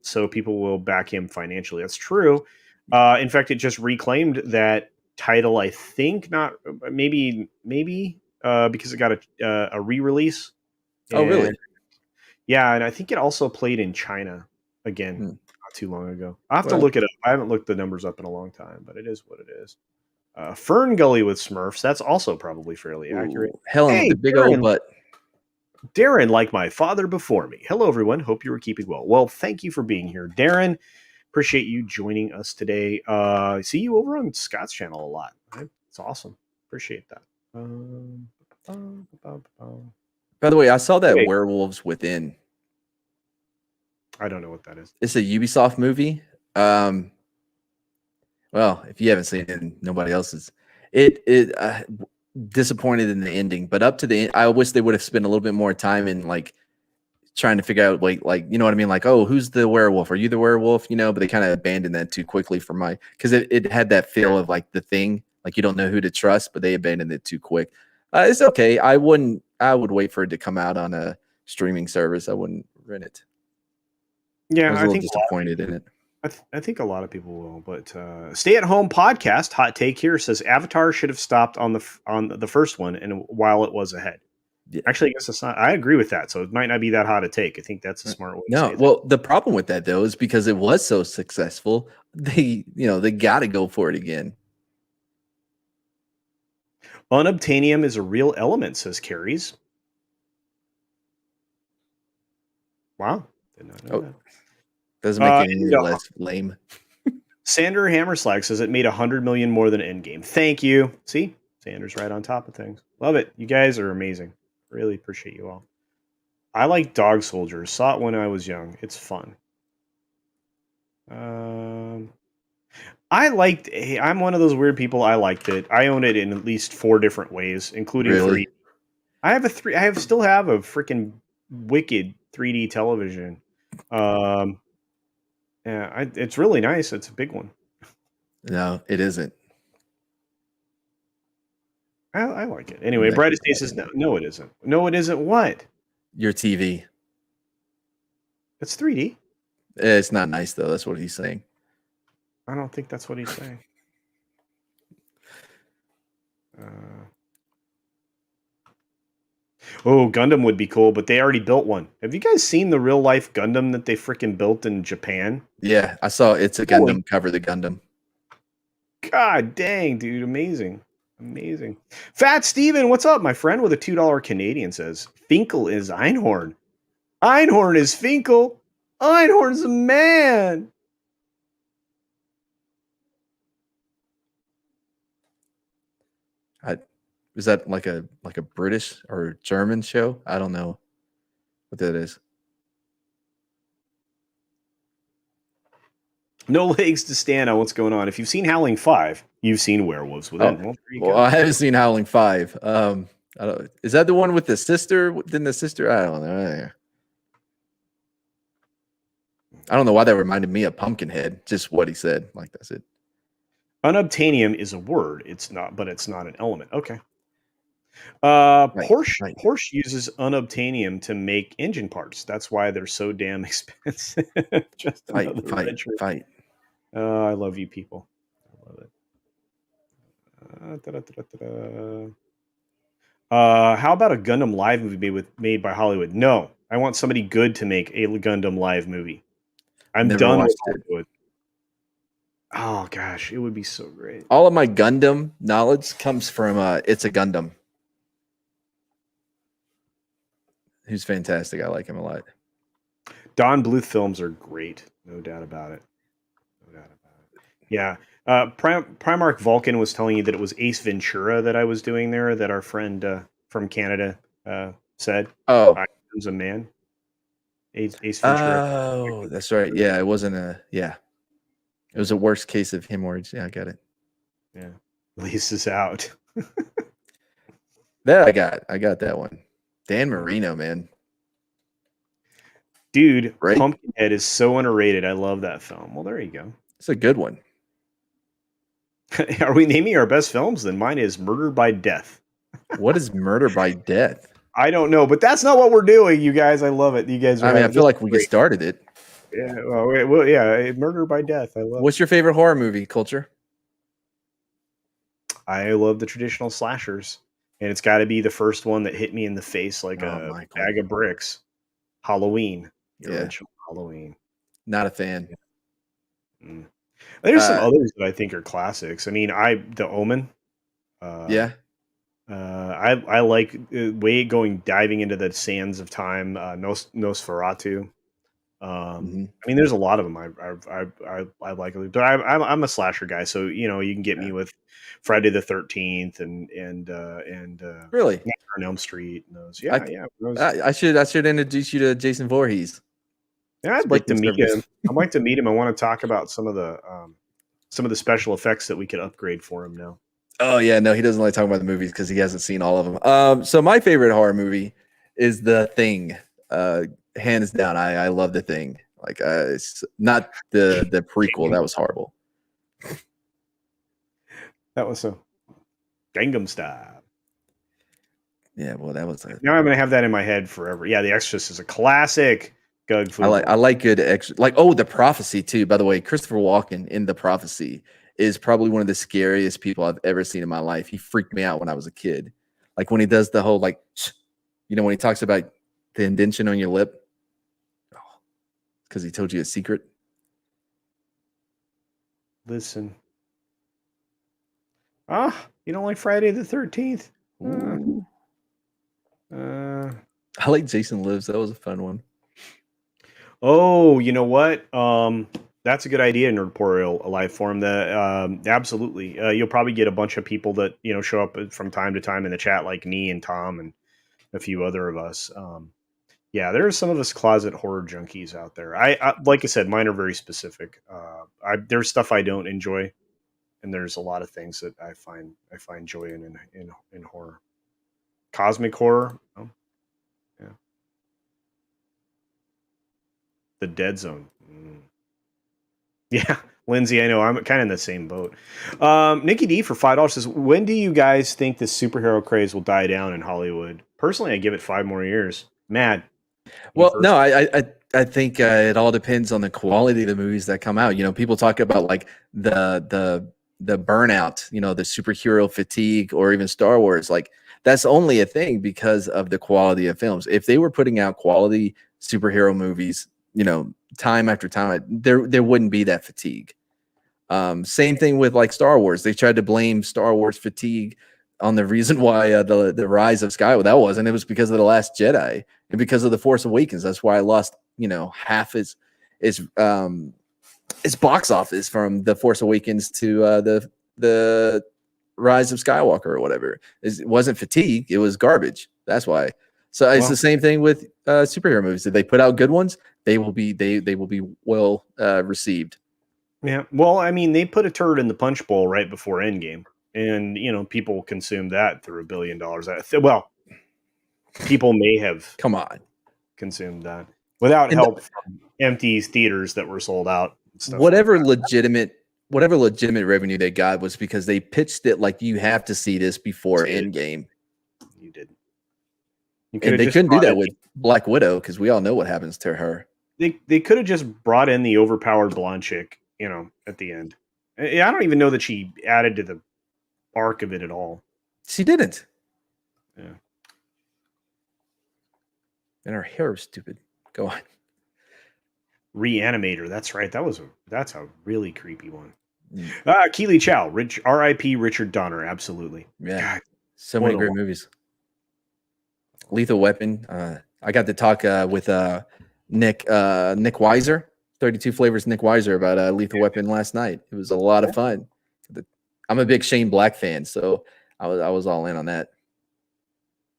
so people will back him financially. That's true. In fact, it just reclaimed that title. I think not maybe because it got a re-release, Oh, and really? yeah, and I think it also played in China again Hmm. not too long ago. I have to Well, look it up. I haven't looked the numbers up in a long time, but it is what it is. Fern Gully with Smurfs. That's also probably fairly accurate. ooh, Helen with Hey, the big old Darren, butt. Darren, like my father before me. Hello, everyone. Hope you were keeping well. Well, thank you for being here, Darren. Appreciate you joining us today. I see you over on Scott's channel a lot. Right? It's awesome. Appreciate that. By the way, I saw that Okay. Werewolves Within. I don't know what that is. It's a Ubisoft movie. Um, well, if you haven't seen it, and nobody else is. It disappointed in the ending, but up to the end, I wish they would have spent a little bit more time in like trying to figure out like you know what I mean, like, oh, who's the werewolf, are you the werewolf, but they kind of abandoned that too quickly for my, because it had that feel of like The Thing, like you don't know who to trust, but they abandoned it too quick. It's okay. I would wait for it to come out on a streaming service. I wouldn't rent it. I Yeah, was a I little think disappointed in it. I think a lot of people will, but stay at home podcast hot take here says Avatar should have stopped on the first one and while it was ahead. Yeah. Actually, I guess it's not. I agree with that. So it might not be that hot a take. I think that's a smart way to No, say that. well, the problem with that though is because it was so successful, they got to go for it again. Unobtainium is a real element, says Carries. Wow, did not know Oh, that. doesn't make it And, any less lame. Sander Hammerslag says it made 100 million more than Endgame. Thank you. See, Sander's right on top of things. Love it. You guys are amazing. Really appreciate you all. I like Dog Soldiers. Saw it when I was young. It's fun. Um, I liked. Hey, I'm one of those weird people. I liked it. I own it in at least 4 different ways, including Really? 3. I have a 3. Still have a freaking wicked 3D television. Um, yeah, it's really nice. It's a big one. No, it isn't. I like it. In Anyway, that Brightest case, Day not says no. anymore. No, it isn't. No, it isn't. What? Your TV. It's 3D. It's not nice though. That's what he's saying. I don't think that's what he's saying. Uh, oh, Gundam would be cool, but they already built one. Have you guys seen the real life Gundam that they freaking built in Japan? Yeah, I saw It's a Holy Gundam cover the Gundam. God dang, dude. Amazing. Amazing. Fat Steven, what's up, my friend? With a $2 Canadian says Finkel is Einhorn. Einhorn is Finkel. Einhorn's a man. Is that like a British or German show? I don't know what that is. No legs to stand on what's going on. If you've seen Howling 5, you've seen Werewolves Oh, Within. Well, there you well, go. I haven't seen Howling 5. Is that the one with the sister? Then the sister? I don't know. I don't know why that reminded me of Pumpkinhead. Just what he said. Like that's it. Unobtainium is a word. It's not, but it's not an element. Okay. Right. Porsche uses unobtainium to make engine parts. That's why they're so damn expensive. Just another retro. Fight. I love you people. I love it. Da-da-da-da-da. How about a Gundam live movie made by Hollywood? No, I want somebody good to make a Gundam live movie. I'm Never done with watched it. Hollywood. Oh gosh, it would be so great. All of my Gundam knowledge comes from It's a Gundam. Who's fantastic. I like him a lot. Don Bluth films are great, no doubt about it. No doubt about it. Yeah. Primarch Vulcan was telling you that it was Ace Ventura that I was doing there, that our friend from Canada said. Oh, I was a man. Ace Ventura. Oh, that's right. Yeah, it wasn't a It was a worst case of hemorrhoids. Yeah, I got it. Yeah, leases out. That I got that one. Dan Marino, man. Dude, Right? Pumpkinhead is so underrated. I love that film. Well, there you go. It's a good one. Are we naming our best films? Then mine is Murder by Death. What is Murder by Death? I don't know, but that's not what we're doing, you guys. I love it. You guys are I mean, I having feel this like is we get great. started it. Yeah, well, yeah, Murder by Death. I love. What's your favorite horror movie, Culture? I love the traditional slashers, and it's got to be the first one that hit me in the face like Oh, a Michael. bag of bricks. Halloween, the Yeah. original Halloween. Not a fan. Mm. There's some others that I think are classics. I mean, The Omen. Yeah. I like way going diving into the sands of time. Nosferatu. I mean, there's a lot of them I like, but I'm a slasher guy, so you can get me with Friday the 13th and Really? Nightmare on Elm Street. And those, yeah, those. I should introduce you to Jason Voorhees. Yeah, I'd like to meet Speaking him. I'd like to meet him. I want to talk about some of the special effects that we could upgrade for him now. Oh yeah, no, he doesn't like talking about the movies because he hasn't seen all of them. So my favorite horror movie is The Thing. Hands down, I love The Thing. Like, it's not the prequel. That was horrible. That was so Gangnam Style. Yeah, well, that was. Now I'm gonna have that in my head forever. Yeah, The Exorcist is a classic. I like good The Prophecy too. By the way, Christopher Walken in The Prophecy is probably one of the scariest people I've ever seen in my life. He freaked me out when I was a kid. Like when he does the whole when he talks about the indentation on your lip, because he told you a secret. Listen. You don't like Friday the 13th? I like Jason Lives. That was a fun one. Oh, you know what? That's a good idea, Nerdporial Life Form. Absolutely. You'll probably get a bunch of people that show up from time to time in the chat, like me and Tom and a few other of us. Yeah, there are some of us closet horror junkies out there. I like I said, mine are very specific. There's stuff I don't enjoy, and there's a lot of things that I find joy in horror. Cosmic horror. Oh, yeah. The Dead Zone. Yeah, Lindsay, I know I'm kind of in the same boat. Nikki D for $5 says, "When do you guys think the superhero craze will die down in Hollywood?" Personally, I give it 5 more years. Mad. Well, no, I think it all depends on the quality of the movies that come out. People talk about like the burnout, the superhero fatigue, or even Star Wars. Like that's only a thing because of the quality of films. If they were putting out quality superhero movies, time after time, there wouldn't be that fatigue. Same thing with like Star Wars. They tried to blame Star Wars fatigue on the reason why the Rise of Skywalker. That wasn't. It was because of The Last Jedi and because of The Force Awakens. That's why I lost half its box office from The Force Awakens to the Rise of Skywalker or whatever. It wasn't fatigue. It was garbage. That's why. So it's the same thing with superhero movies. If they put out good ones, they will be well received. Yeah. Well, I mean, they put a turd in the punch bowl right before Endgame, and people consumed that through $1 billion. Well, people may have consumed that without help from empty theaters that were sold out. Whatever legitimate revenue they got was because they pitched it like you have to see this before Endgame. You didn't. And they couldn't do that with Black Widow because we all know what happens to her. They could have just brought in the overpowered blonde chick, at the end. I don't even know that she added to the arc of it at all. She didn't. Yeah. And her hair was stupid. Go on. Reanimator. That's right. That's a really creepy one. Keely Chow, R.I.P. Richard Donner. Absolutely. Yeah. God, so many great movies. Lethal Weapon. I got to talk with Nick Weiser, 32 Flavors Nick Weiser, about Lethal Weapon last night. It was a lot of fun. I'm a big Shane Black fan, so I was all in on that.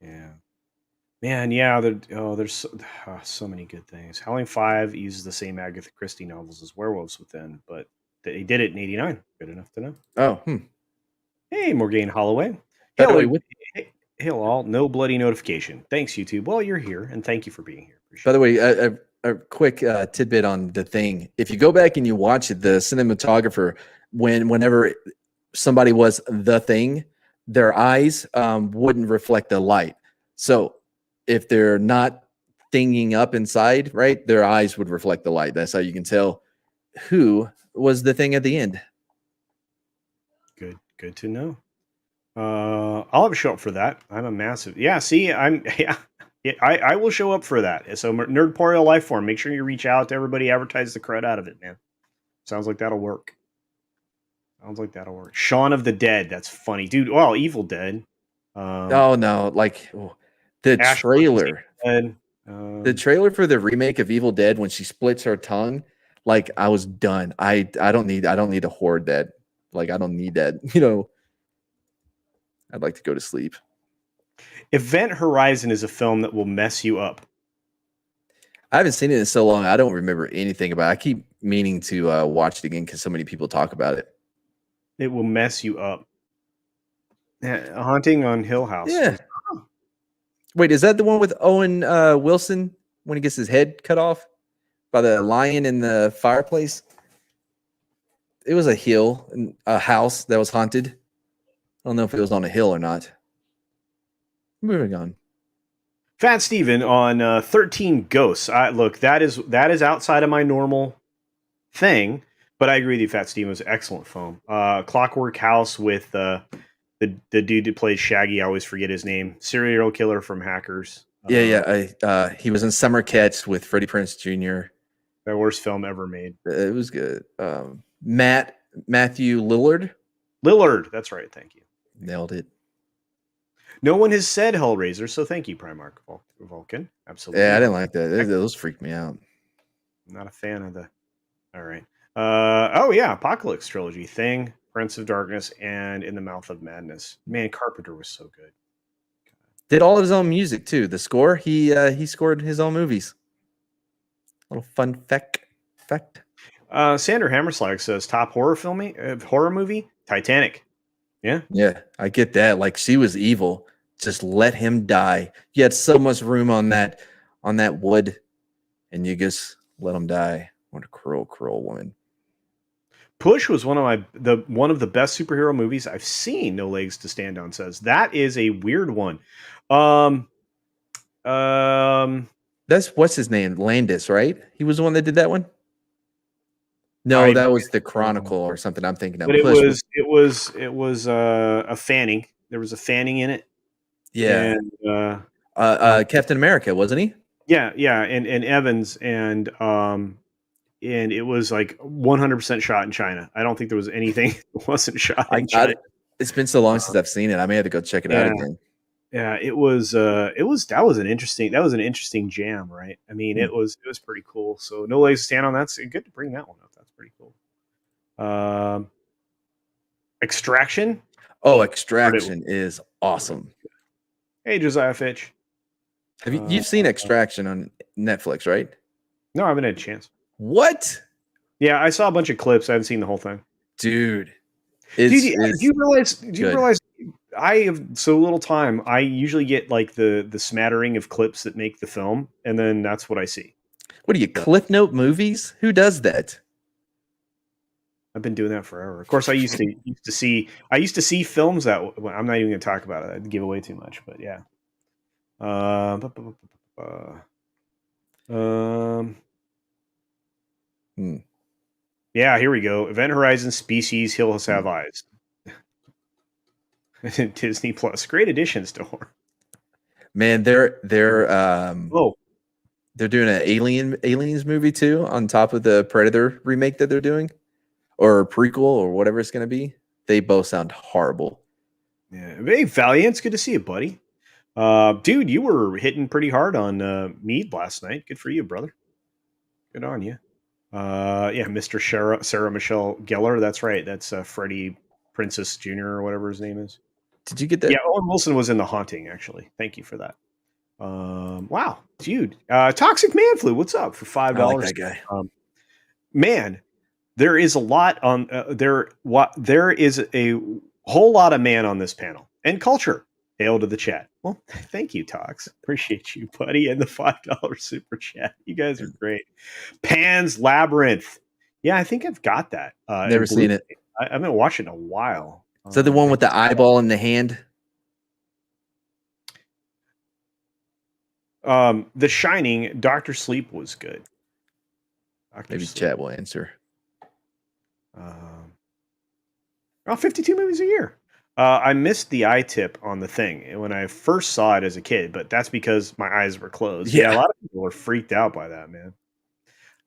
Yeah. Man, yeah, there's so many good things. Howling 5 uses the same Agatha Christie novels as Werewolves Within, but they did it in '89. Good enough to know. Oh, Hey, Morgane Holloway. by the Hello, way, what hail all. No bloody notification. Thanks, YouTube. Well, you're here, and thank you for being here. By Appreciate the it. way, a quick tidbit on the thing. If you go back and you watch it, the cinematographer, whenever somebody was the thing, their eyes wouldn't reflect the light. So if they're not thinging up inside, right, their eyes would reflect the light. That's how you can tell who was the thing at the end. Good to know. I'll have a show up for that. I'm a massive See, I'm yeah. I will show up for that. So Nerdporeal Lifeform. Make sure you reach out to everybody. Advertise the crud out of it, man. Sounds like that'll work. Shaun of the Dead. That's funny, dude. Well, Evil Dead. Oh no, the Ash versus trailer. Evil Dead. The trailer for the remake of Evil Dead when she splits her tongue, like I was done. I don't need to hoard that. Like I don't need that. I'd like to go to sleep. Event Horizon is a film that will mess you up. I haven't seen it in so long. I don't remember anything about it. I keep meaning to watch it again because so many people talk about it. It will mess you up. A Haunting on Hill House. Yeah. Wait, is that the one with Owen Wilson when he gets his head cut off by the lion in the fireplace? It was a house that was haunted. I don't know if it was on a hill or not. Moving on. Fat Steven on 13 Ghosts. Look, that is outside of my normal thing, but I agree with you. Fat Steven was excellent film. Clockwork House with the dude who plays Shaggy. I always forget his name. Serial killer from Hackers. Yeah. He was in Summer Catch with Freddie Prinze Jr. The worst film ever made. It was good. Matthew Lillard. That's right. Thank you. Nailed it. No one has said Hellraiser, so thank you, Primarch Vulcan. Absolutely. Yeah, I didn't like that. Those freaked me out. I'm not a fan of the. All right. Oh yeah, Apocalypse trilogy: Thing, Prince of Darkness, and In the Mouth of Madness. Man, Carpenter was so good. Did all of his own music too. The score, he scored his own movies. Little fun fact. Sander Hammerslag says top horror movie, Titanic. Yeah, I get that. Like she was evil. Just let him die. You had so much room on that wood, and you just let him die. What a cruel woman. Push was one of the best superhero movies I've seen. No Legs to Stand On says that is a weird one. That's what's his name, Landis, right? He was the one that did that one. No, that was the Chronicle or something. I'm thinking of. But it was a Fanning. There was a Fanning in it. Yeah. And Captain America, wasn't he? Yeah, and Evans and it was like 100% shot in China. I don't think there was anything that wasn't shot in China. It's been so long since I've seen it. I may have to go check it out again. Yeah, that was an interesting jam, right? I mean, it was pretty cool. So No Legs to Stand On. That's good to bring that one up. That's pretty cool. Extraction. Oh, Extraction is awesome. Hey, Josiah Fitch. Have you've seen Extraction on Netflix, right? No, I haven't had a chance. What? Yeah, I saw a bunch of clips. I haven't seen the whole thing. Dude, do you realize I have so little time. I usually get like the smattering of clips that make the film, and then that's what I see. What are you, Cliff Note movies? Who does that? I've been doing that forever. Of course, I used to see films that I'm not even going to talk about it. I'd give away too much, but yeah. Yeah, here we go. Event Horizon Species Hills Have Eyes. Disney Plus. Great additions to horror. Man, they're doing an aliens movie too on top of the Predator remake that they're doing, or prequel or whatever it's going to be. They both sound horrible. Yeah, hey Valiant's good to see you, buddy. Dude, you were hitting pretty hard on Mead last night. Good for you, brother. Good on you. Yeah, Mr. Sarah Michelle Gellar. That's right. That's Freddie Princess Jr. or whatever his name is. Did you get that? Yeah, Owen Wilson was in The Haunting, actually. Thank you for that. Wow, dude. Toxic Man Flu, what's up for five I like dollars? that guy. Man, there is a lot on there is a whole lot of man on this panel and culture. Hail to the chat. Well, thank you, Tox. Appreciate you, buddy, and the $5 super chat. You guys are great. Pan's Labyrinth. Yeah, I think I've got that. Never In blue. seen it. I haven't watched it in a while. Is that the one with the eyeball in the hand? The Shining, Doctor Sleep was good. Maybe chat will answer. 52 movies a year. I missed the eye tip on the thing when I first saw it as a kid, but that's because my eyes were closed. Yeah, a lot of people were freaked out by that, man.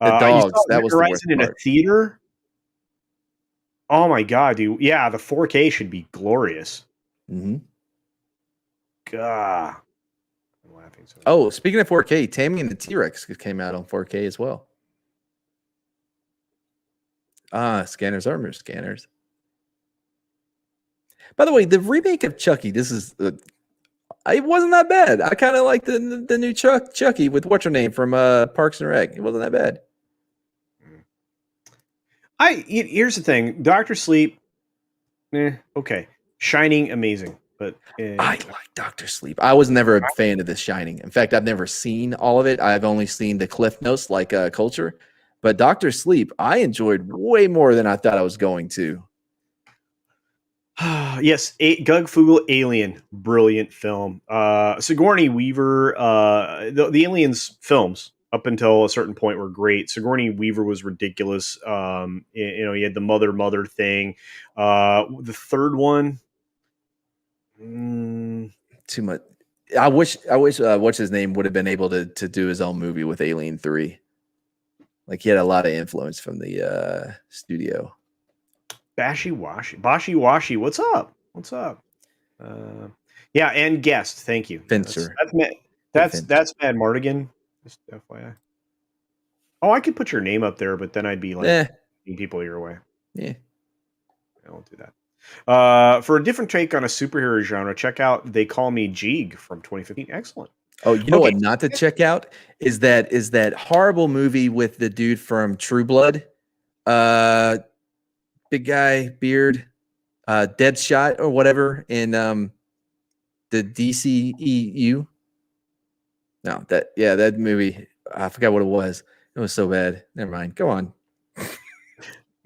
The dogs, you saw that was the worst Horizon in a theater. Oh my god, dude! Yeah, the 4K should be glorious. Mm-hmm. God, I'm laughing. Oh, speaking of 4K, Tammy and the T-Rex came out on 4K as well. Scanners, armor scanners. By the way, the remake of Chucky, this is it wasn't that bad. I kind of like the new Chucky with what's her name from Parks and Rec. It wasn't that bad. Here's the thing, Doctor Sleep, okay. Shining, amazing, but I like Doctor Sleep. I was never a fan of The Shining. In fact, I've never seen all of it. I've only seen the Cliff Notes, like Culture. But Doctor Sleep, I enjoyed way more than I thought I was going to. Yes, Gug Fugel Alien, brilliant film. Sigourney Weaver, the Aliens films up until a certain point were great. Sigourney Weaver was ridiculous. You had the mother thing. The third one, too much. I wish what's his name would have been able to do his own movie with Alien 3. Like he had a lot of influence from the studio. Bashi Washi, what's up? Yeah, and guest, thank you. Fincher. That's Mad Martigan. Just FYI. Oh, I could put your name up there, but then I'd be like people your way. Yeah. I won't do that. For a different take on a superhero genre, check out They Call Me Jeeg from 2015. Excellent. Oh, you know what not to check out is that horrible movie with the dude from True Blood. Big guy, beard, Deadshot or whatever in the DCEU. No, that movie. I forgot what it was. It was so bad. Never mind. Go on.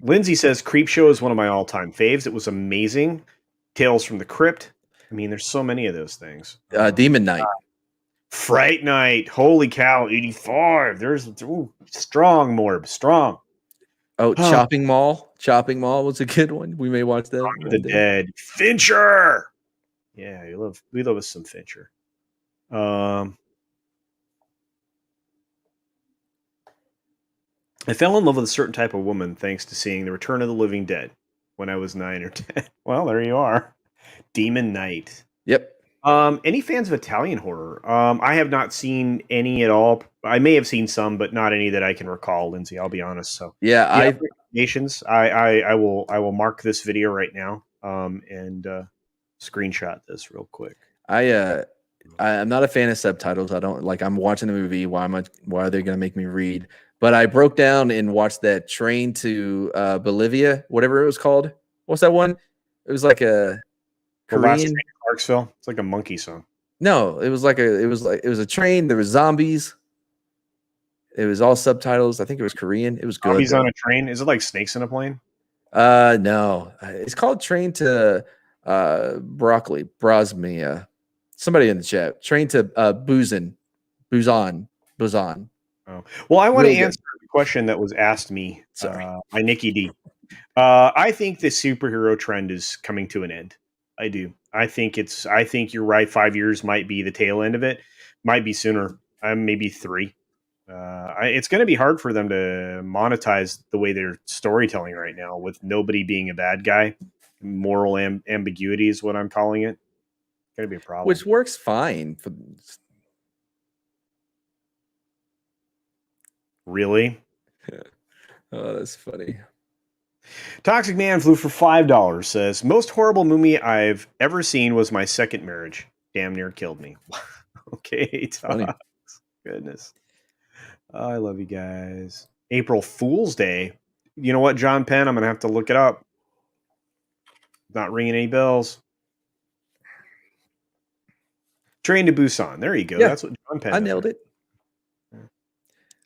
Lindsay says Creepshow is one of my all-time faves. It was amazing. Tales from the Crypt. I mean, there's so many of those things. Demon Knight. Fright Night. Holy cow, 85. There's strong, Morb. Strong. Oh, Chopping Mall. Chopping Mall was a good one. We may watch that. The Dead. Fincher. Yeah, we love us some Fincher. I fell in love with a certain type of woman thanks to seeing The Return of the Living Dead when I was 9 or 10. Well, there you are. Demon Knight. Yep. Any fans of Italian horror? I have not seen any at all. I may have seen some, but not any that I can recall, Lindsay. I'll be honest. So yeah, recommendations. I will mark this video right now and screenshot this real quick. I'm not a fan of subtitles. I don't like. I'm watching the movie. Why are they going to make me read? But I broke down and watched that Train to Bolivia, whatever it was called. What's that one? It was like a Korean. Clarksville. It's like a monkey song. No, it was a train. There was zombies. It was all subtitles. I think it was Korean. It was good. Zombies on a train. Is it like snakes in a plane? No. It's called Train to Brosmia. Somebody in the chat. Train to Busan. Oh. Well, I want to answer the question that was asked me by Nikki D. I think the superhero trend is coming to an end. I do. I think you're right. 5 years might be the tail end of it. Might be sooner. Maybe 3. It's going to be hard for them to monetize the way they're storytelling right now with nobody being a bad guy. Moral ambiguity is what I'm calling it. Going to be a problem. Which works fine. Really? Oh, that's funny. Toxic Man Flew for $5 says, most horrible movie I've ever seen was My Second Marriage. Damn near killed me. Okay, Funny. Tox. Goodness. I love you guys. April Fool's Day. You know what, John Penn? I'm going to have to look it up. Not ringing any bells. Train to Busan. There you go. Yeah, That's what John Penn I knows. nailed it.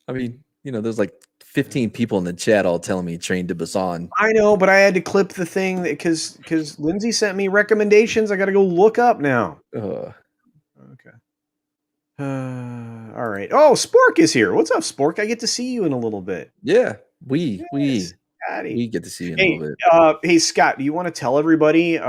I mean, there's like 15 people in the chat all telling me Train to Busan. I know, but I had to clip the thing because Lindsay sent me recommendations. I got to go look up now. Okay. All right. Oh, Spork is here. What's up, Spork? I get to see you in a little bit. Yeah, we Scotty. get to see you in a Hey, little bit. hey, Scott. Do you want to tell everybody? You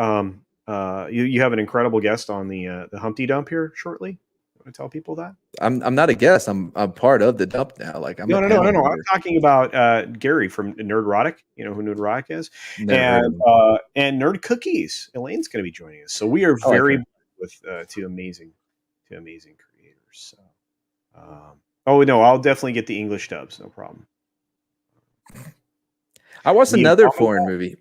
have an incredible guest on the Humpty Dump here shortly. Want to tell people that? I'm not a guest. I'm part of the dump now. Like I'm No. a panel I'm member. talking about Gary from Nerdrotic. You know who Nerdrotic is, Never heard of him. and Nerd Cookies. Elaine's going to be joining us, so we are I like very her. with two amazing creators. So, oh no, I'll definitely get the English dubs. No problem. I watched The another Abominable foreign movie.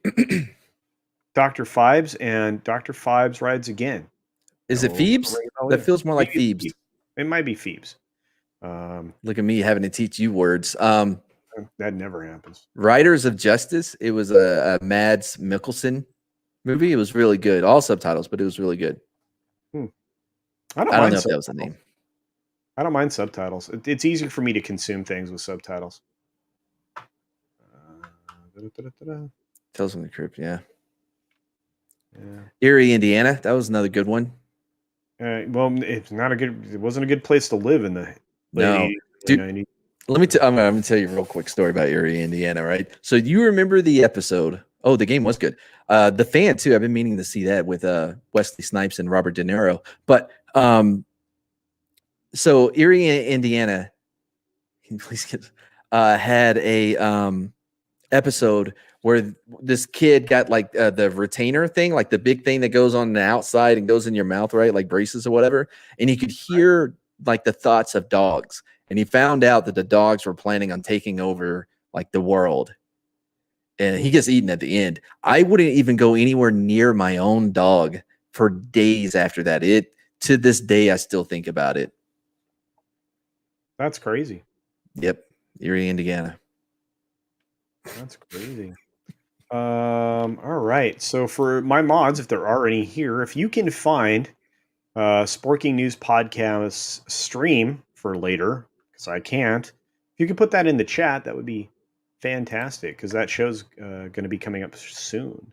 Dr. Phibes and Dr. Phibes Rides Again. Is it Phoebes? That feels more like Phoebes. It might be Phoebes. Look at me having to teach you words. That never happens. Riders of Justice. It was a Mads Mikkelsen movie. It was really good. All subtitles, but it was really good. I don't know mind if that was the name. I don't mind subtitles. It's easier for me to consume things with subtitles. Tales from the Crypt, yeah. Erie, Indiana. That was another good one. Well, it's not a good. It wasn't a good place to live in the no, 80s, dude. 90s. I'm gonna tell you a real quick story about Erie, Indiana. Right. So you remember the episode? Oh, the game was good. The Fan too. I've been meaning to see that with Wesley Snipes and Robert De Niro. But so Erie, Indiana. Can you please get had a episode where this kid got like the retainer thing, like the big thing that goes on the outside and goes in your mouth, right? Like braces or whatever. And he could hear like the thoughts of dogs. And he found out that the dogs were planning on taking over like the world. And he gets eaten at the end. I wouldn't even go anywhere near my own dog for days after that. To this day, I still think about it. That's crazy. Yep. Erie, Indiana. That's crazy. All right. So for my mods, if there are any here, if you can find Sporking News Podcast stream for later, because I can't, if you could put that in the chat, that would be fantastic, because that show's going to be coming up soon.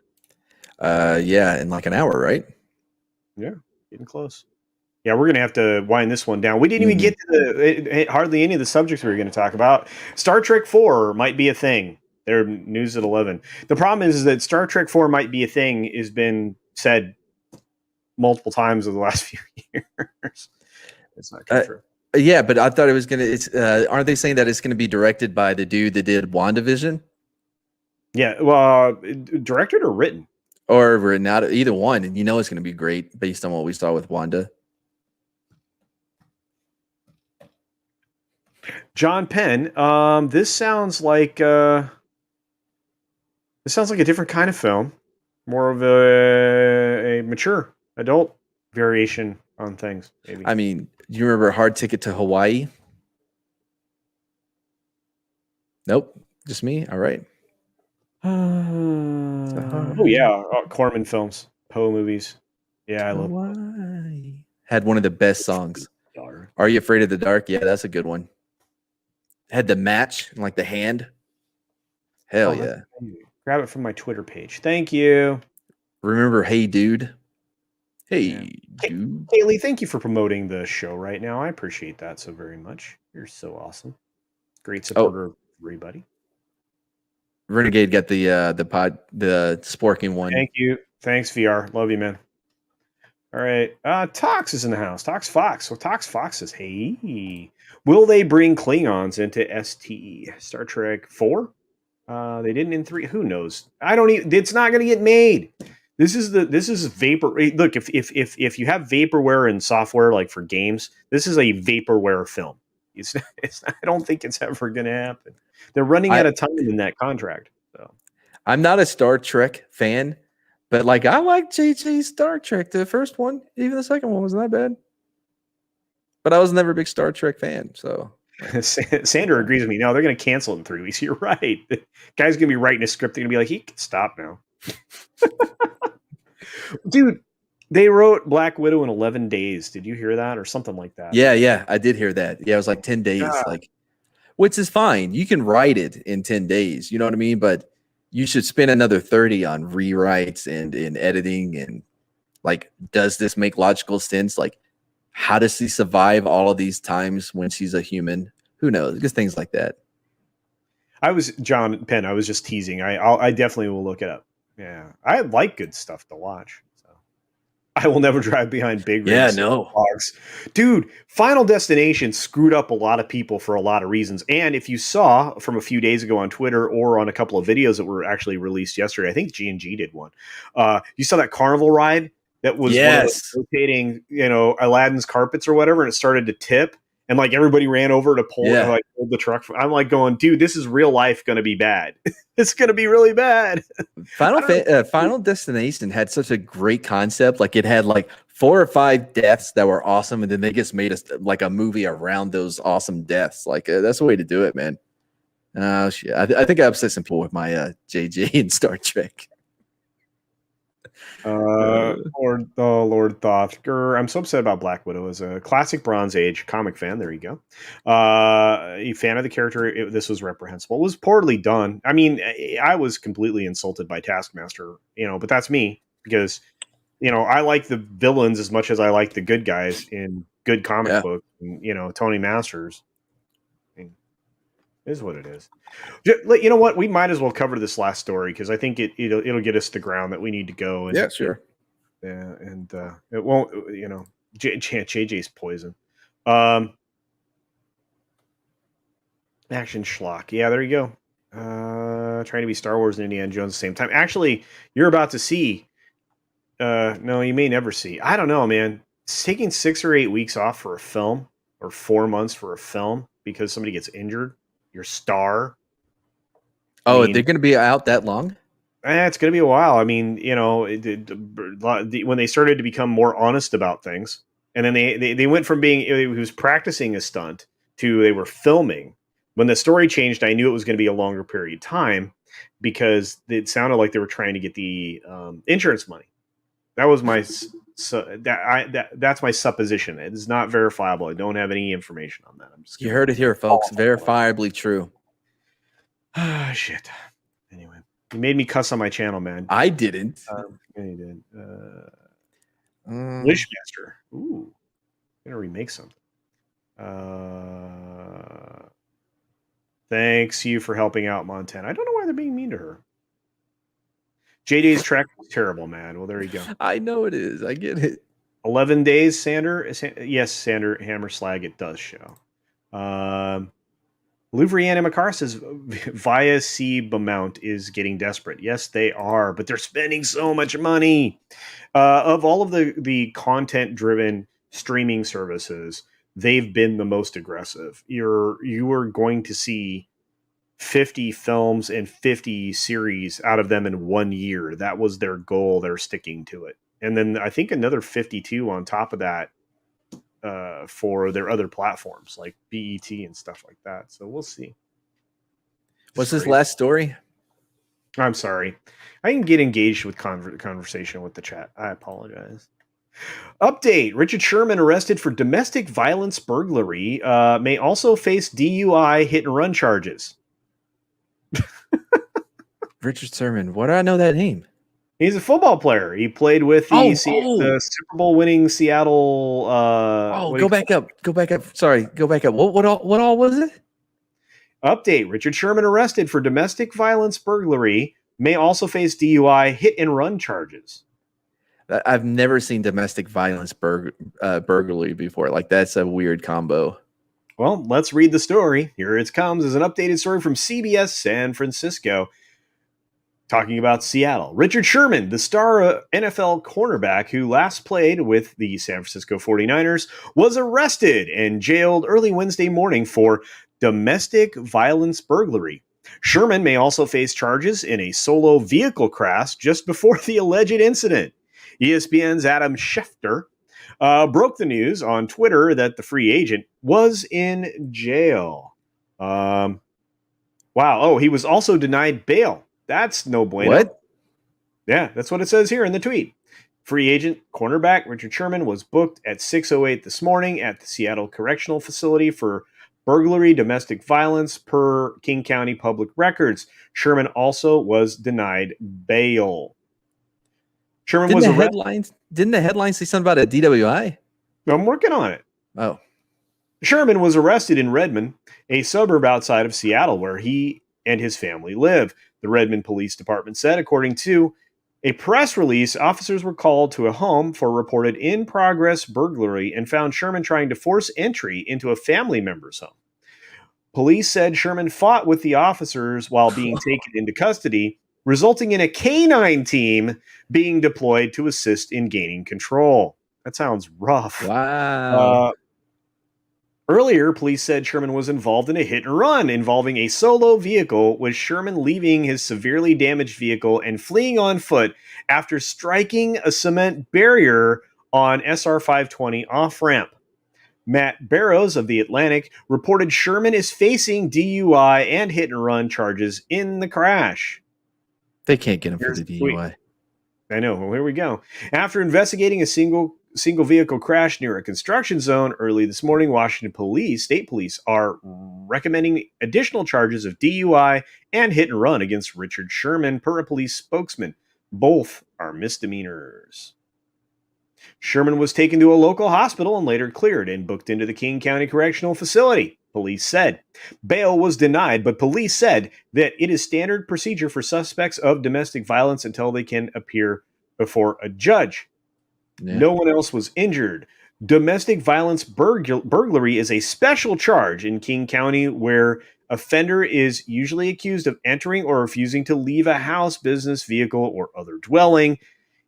Yeah, in like an hour, right? Yeah, getting close. Yeah, we're going to have to wind this one down. We didn't even get to hardly any of the subjects we were going to talk about. Star Trek 4 might be a thing. They're news at 11. The problem is that Star Trek 4 might be a thing has been said multiple times over the last few years. It's not true. Yeah, but I thought it was going to, aren't they saying that it's going to be directed by the dude that did WandaVision? Yeah, well, directed or written? Or written out, either one. And it's going to be great based on what we saw with Wanda. John Penn, this sounds like a different kind of film, more of a mature adult variation on things. Maybe. I mean, do you remember Hard Ticket to Hawaii? Nope, just me. All right. Oh yeah, Corman films, Poe movies. Yeah, I love Hawaii. Had one of the best songs. Are You Afraid of the Dark? Yeah, that's a good one. Had the match, like the hand. Hell yeah. Grab it from my Twitter page. Thank you. Remember Hey Dude? Hey Dude. Kaylee, thank you for promoting the show right now. I appreciate that so very much. You're so awesome. Great supporter of everybody. Renegade got the sporking one. Thank you. Thanks, VR. Love you, man. All right. Tox is in the house. Tox Fox. So Tox Fox says, hey, will they bring Klingons into ST Star Trek 4? They didn't in 3. Who knows? I don't even, it's not going to get made. This is vapor. Look, if you have vaporware and software, like for games, this is a vaporware film. It's I don't think it's ever going to happen. They're running out of time in that contract. So I'm not a Star Trek fan, but like I like JJ's Star Trek. The first one, even the second one wasn't that bad. But I was never a big Star Trek fan, so like, Sander agrees with me. No, they're going to cancel it in 3 weeks. You're right. The guy's going to be writing a script. They're going to be like, he can stop now. Dude, they wrote Black Widow in 11 days. Did you hear that or something like that? yeah, I did hear that. Yeah, it was like 10 days, God. like, which is fine. You can write it in 10 days. You know what I mean? But you should spend another 30 on rewrites and in editing and like, does this make logical sense? Like, how does she survive all of these times when she's a human? Who knows? Just things like that. I was John Penn. I was just teasing. I definitely will look it up. Yeah, I like good stuff to watch. So I will never drive behind big rigs. Dogs. Dude, Final Destination screwed up a lot of people for a lot of reasons. And if you saw from a few days ago on Twitter or on a couple of videos that were actually released yesterday, I think G&G did one. You saw that carnival ride that was one of those rotating, Aladdin's carpets or whatever, and it started to tip. And like everybody ran over to pull the truck. I'm like going, dude, this is real life going to be bad. It's going to be really bad. Final Destination had such a great concept. Like it had like 4 or 5 deaths that were awesome, and then they just made a movie around those awesome deaths. Like that's the way to do it, man. Oh shit! I think I upset some people with my JJ and Star Trek. Lord Thoth. I'm so upset about Black Widow. As a classic Bronze Age comic fan, there you go. A fan of the character. This was reprehensible. It was poorly done. I mean, I was completely insulted by Taskmaster. But that's me because I like the villains as much as I like the good guys in good comic books. And, Tony Masters. Is what it is. You know what? We might as well cover this last story because I think it'll get us the ground that we need to go. And, yeah, sure. Yeah, and it won't. JJ's poison. Action schlock. Yeah, there you go. Trying to be Star Wars and Indiana Jones at the same time. Actually, you're about to see. No, you may never see. I don't know, man. It's taking 6 or 8 weeks off for a film, or 4 months for a film because somebody gets injured. Your star. Oh, they're going to be out that long? It's going to be a while. I mean, when they started to become more honest about things, and then they went from being he was practicing a stunt to they were filming. When the story changed, I knew it was going to be a longer period of time because it sounded like they were trying to get the insurance money. That was my that's my supposition. It is not verifiable. I don't have any information on that. You heard it here, folks. Verifiably true. Ah, shit. Anyway, you made me cuss on my channel, man. I didn't. Yeah, you did. Wishmaster. Ooh, I'm gonna remake something. Thanks you for helping out, Montana. I don't know why they're being mean to her. JJ's track was terrible, man. Well, there you go. I know it is. I get it. 11 days, Sander. Yes, Sander Hammer Slag. It does show. Louvriana Makar says Via C Bemount is getting desperate. Yes, they are, but they're spending so much money. Of all of the content-driven streaming services, they've been the most aggressive. You are going to see 50 films and 50 series out of them in 1 year. That was their goal. They're sticking to it. And then I think another 52 on top of that for their other platforms like BET and stuff like that. So we'll see. What's this last story? I'm sorry. I can get engaged with conversation with the chat. I apologize. Update. Richard Sherman arrested for domestic violence burglary. May also face DUI hit and run charges. Richard Sherman. Why do I know that name? He's a football player. He played with the Super Bowl winning Seattle. Go back up. Sorry, go back up. What all was it? Update. Richard Sherman arrested for domestic violence burglary. May also face DUI hit and run charges. I've never seen domestic violence burglary before. Like that's a weird combo. Well, let's read the story. Here it comes as an updated story from CBS San Francisco. Talking about Seattle. Richard Sherman, the star NFL cornerback who last played with the San Francisco 49ers, was arrested and jailed early Wednesday morning for domestic violence burglary. Sherman may also face charges in a solo vehicle crash just before the alleged incident. ESPN's Adam Schefter broke the news on Twitter that the free agent was in jail. Wow. Oh, he was also denied bail. That's no bueno. What? Yeah, that's what it says here in the tweet. Free agent cornerback Richard Sherman was booked at 6:08 this morning at the Seattle Correctional Facility for burglary, domestic violence, per King County Public Records. Sherman also was denied bail. Sherman was arrested. Didn't the headlines say something about a DWI? I'm working on it. Oh. Sherman was arrested in Redmond, a suburb outside of Seattle, where he and his family live. The Redmond Police Department said, according to a press release, officers were called to a home for reported in-progress burglary and found Sherman trying to force entry into a family member's home. Police said Sherman fought with the officers while being taken into custody, resulting in a canine team being deployed to assist in gaining control. That sounds rough. Wow. Earlier, police said Sherman was involved in a hit and run involving a solo vehicle, with Sherman leaving his severely damaged vehicle and fleeing on foot after striking a cement barrier on SR 520 off-ramp. Matt Barrows of The Atlantic reported Sherman is facing DUI and hit and run charges in the crash. They can't get him for the DUI. I know. Well, here we go. After investigating a single vehicle crash near a construction zone early this morning, Washington State Police are recommending additional charges of DUI and hit and run against Richard Sherman, per a police spokesman. Both are misdemeanors. Sherman was taken to a local hospital and later cleared and booked into the King County Correctional Facility, police said. Bail was denied, but police said that it is standard procedure for suspects of domestic violence until they can appear before a judge. Yeah. No one else was injured. Domestic violence burglary is a special charge in King County where offender is usually accused of entering or refusing to leave a house, business, vehicle, or other dwelling.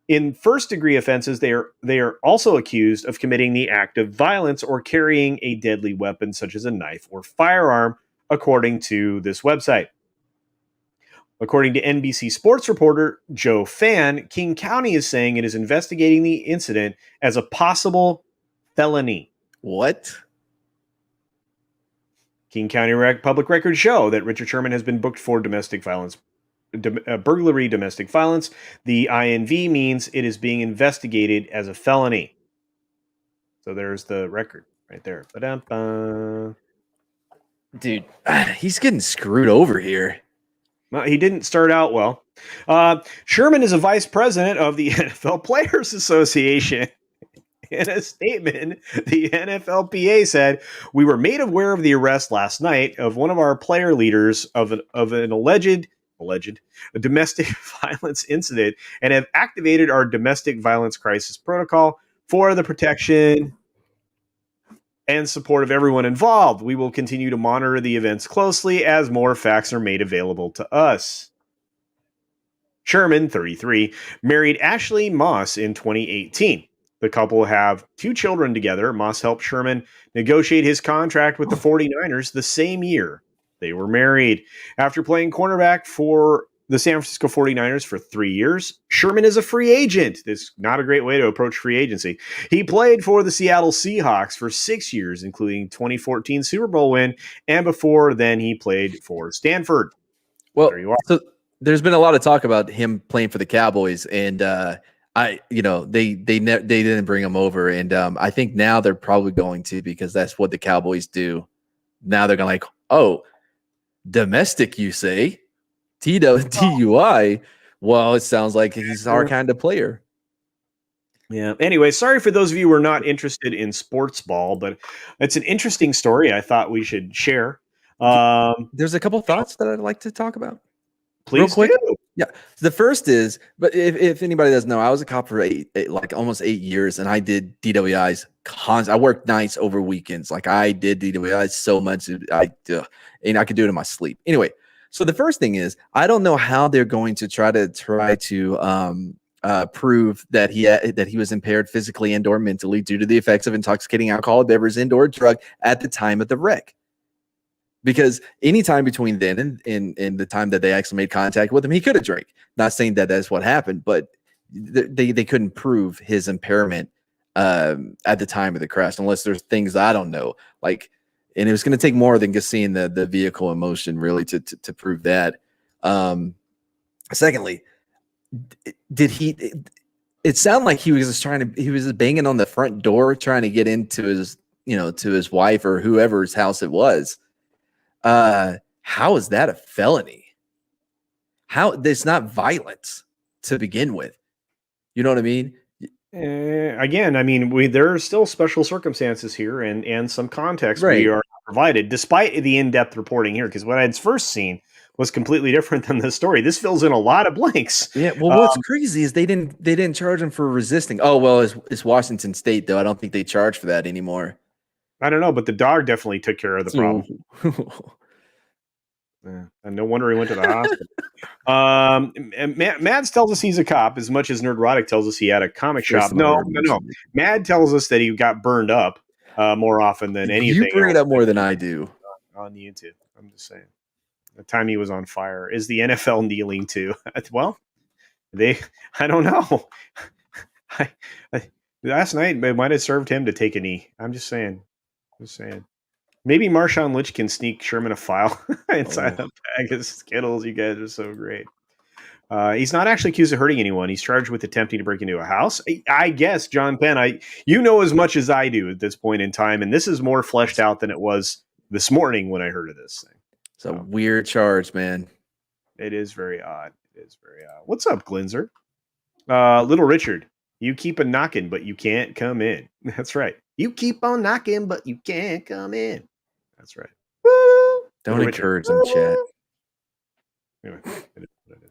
In first-degree offenses, they are also accused of committing the act of violence or carrying a deadly weapon, such as a knife or firearm, according to this website. According to NBC Sports reporter Joe Fan, King County is saying it is investigating the incident as a possible felony. What? King County public records show that Richard Sherman has been booked for domestic violence. Burglary, domestic violence. The INV means it is being investigated as a felony. So there's the record right there. Ba-dum-bum. Dude, he's getting screwed over here. Well, he didn't start out well. Sherman is a vice president of the NFL Players Association. In a statement, the NFLPA said, "We were made aware of the arrest last night of one of our player leaders of an alleged domestic violence incident and have activated our domestic violence crisis protocol for the protection and support of everyone involved. We will continue to monitor the events closely as more facts are made available to us." Sherman, 33, married Ashley Moss in 2018. The couple have 2 children together. Moss helped Sherman negotiate his contract with the 49ers the same year they were married. After playing cornerback for the San Francisco 49ers for 3 years, Sherman is a free agent. This is not a great way to approach free agency. He played for the Seattle Seahawks for 6 years, including 2014 Super Bowl win, and before then he played for Stanford. Well, there you are. So there's been a lot of talk about him playing for the Cowboys, and they didn't bring him over, and I think now they're probably going to, because that's what the Cowboys do. Now they're going to oh, domestic, you say? DUI? Well, it sounds like he's our kind of player. Yeah. Anyway, sorry for those of you who are not interested in sports ball, but it's an interesting story I thought we should share. There's a couple thoughts that I'd like to talk about. Please real quick. Do. Yeah. The first is, but if anybody doesn't know, I was a cop for almost 8 years, and I did DWIs I worked nights over weekends. I did DWIs so much, and I could do it in my sleep. Anyway, so the first thing is, I don't know how they're going to try to prove that he was impaired physically and or mentally due to the effects of intoxicating alcohol, beverage, and/or drug at the time of the wreck. Because any time between then and the time that they actually made contact with him, he could have drank. Not saying that that's what happened, but they couldn't prove his impairment at the time of the crash, unless there's things I don't know. Like, and it was going to take more than just seeing the vehicle in motion really to prove that. Secondly, did he? It sounded like he was just he was just banging on the front door trying to get into his, to his wife or whoever's house it was. How is that a felony? How it's not violence to begin with? You know what I mean? Again, I mean, there are still special circumstances here, and some context we Right. are provided, despite the in-depth reporting here. Because what I'd first seen was completely different than the story. This fills in a lot of blanks. Yeah. Well, what's crazy is they didn't charge him for resisting. Oh well, it's Washington State though. I don't think they charge for that anymore. I don't know, but the dog definitely took care of the problem. And no wonder he went to the hospital. And Mads tells us he's a cop, as much as Nerdrotic tells us he had a comic shop. No. Mad tells us that he got burned up more often than anything. You bring it up more than I do on YouTube. I'm just saying. The time he was on fire. Is the NFL kneeling too? Well, I don't know. Last night they might have served him to take a knee. I'm just saying. Maybe Marshawn Lynch can sneak Sherman a file inside a bag of Skittles. You guys are so great. He's not actually accused of hurting anyone. He's charged with attempting to break into a house. I guess, John Penn, you know as much as I do at this point in time, and this is more fleshed out than it was this morning when I heard of this thing. It's a weird charge, man. It is very odd. What's up, Glinzer? Little Richard, you keep a knocking, but you can't come in. That's right. You keep on knocking, but you can't come in. That's right. Woo! Don't encourage them, chat. Anyway, it is what it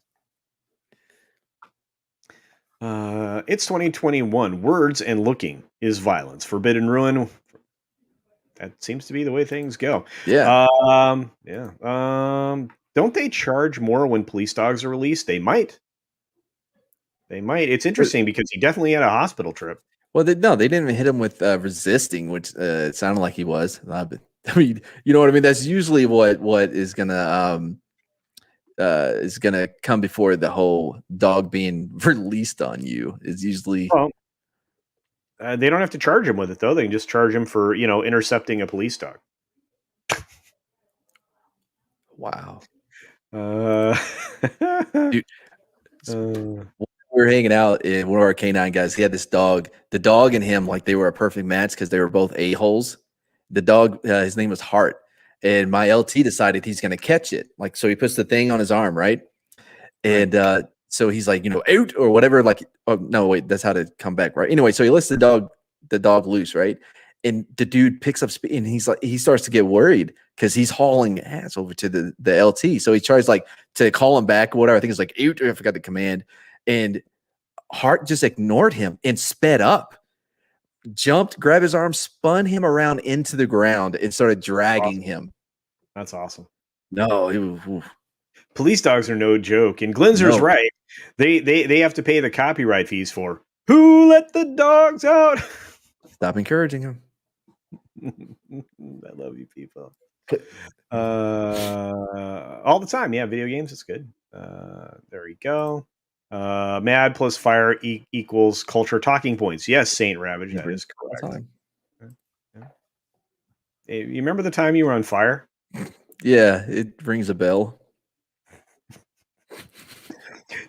is. It's 2021. Words and looking is violence. Forbidden ruin. That seems to be the way things go. Yeah. Don't they charge more when police dogs are released? They might. It's interesting because he definitely had a hospital trip. Well, they didn't even hit him with resisting, which it sounded like he was. I mean, you know what I mean? That's usually what is gonna come before the whole dog being released on you. Is usually. Well, they don't have to charge him with it though. They can just charge him for intercepting a police dog. Wow. Dude. We were hanging out in one of our canine guys. He had this dog. The dog and him, like they were a perfect match because they were both a-holes. The dog, his name was Hart, and my LT decided he's going to catch it. Like, so he puts the thing on his arm, right? And so he's like, out or whatever. Like, oh no, wait, that's how to come back, right? Anyway, so he lets the dog loose, right? And the dude picks up speed, and he starts to get worried because he's hauling ass over to the LT. So he tries like to call him back or whatever. I think it's like out. I forgot the command. And Hart just ignored him and sped up, jumped, grabbed his arm, spun him around into the ground, and started dragging him. That's awesome. No, police dogs are no joke. And Glinzer's right. They have to pay the copyright fees for Who Let the Dogs Out? Stop encouraging him. I love you people. All the time. Yeah, video games. It's good. There we go. Mad plus fire equals culture talking points. Yes, Saint Ravage. That is correct. Hey, you remember the time you were on fire? Yeah, it rings a bell.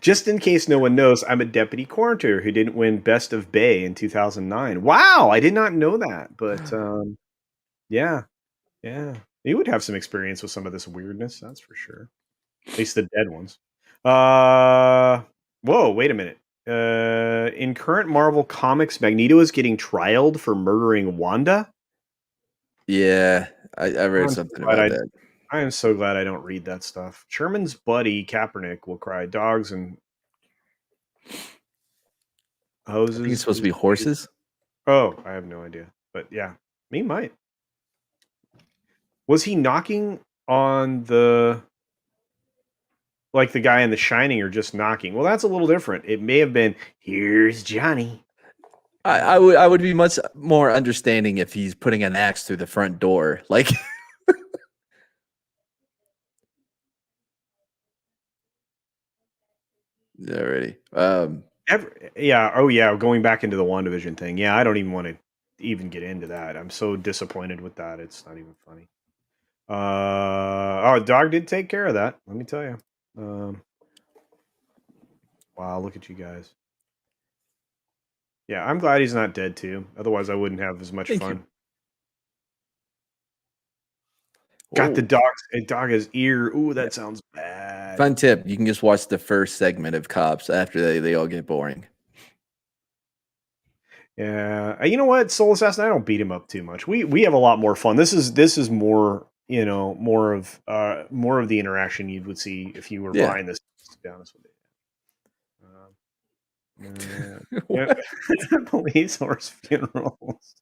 Just in case no one knows, I'm a deputy coroner who didn't win Best of Bay in 2009. Wow, I did not know that. But yeah. You would have some experience with some of this weirdness, that's for sure. At least the dead ones. Whoa, wait a minute. In current Marvel Comics, Magneto is getting trialed for murdering Wanda? Yeah, I read something about that. I am so glad I don't read that stuff. Sherman's buddy, Kaepernick, will cry dogs and hoses. I think it's supposed to be horses. Oh, I have no idea. But yeah, he might. Was he knocking on the guy in The Shining, or just knocking? Well, that's a little different. It may have been, here's Johnny. I would be much more understanding if he's putting an axe through the front door. Like Already. Yeah. Oh, yeah. Going back into the WandaVision thing. Yeah, I don't even want to even get into that. I'm so disappointed with that. It's not even funny. Oh, dog did take care of that. Let me tell you. Wow, look at you guys. Yeah, I'm glad he's not dead too. Otherwise, I wouldn't have as much Thank you. fun. Got the Oh, dog his ear. Ooh, yeah. that sounds bad. Fun tip: you can just watch the first segment of Cops after they all get boring. Yeah, you know what, Soul Assassin, I don't beat him up too much. We have a lot more fun. This is more, more of the interaction you would see if you were Yeah. behind this. To be honest with you. Yeah, What? police horse funerals.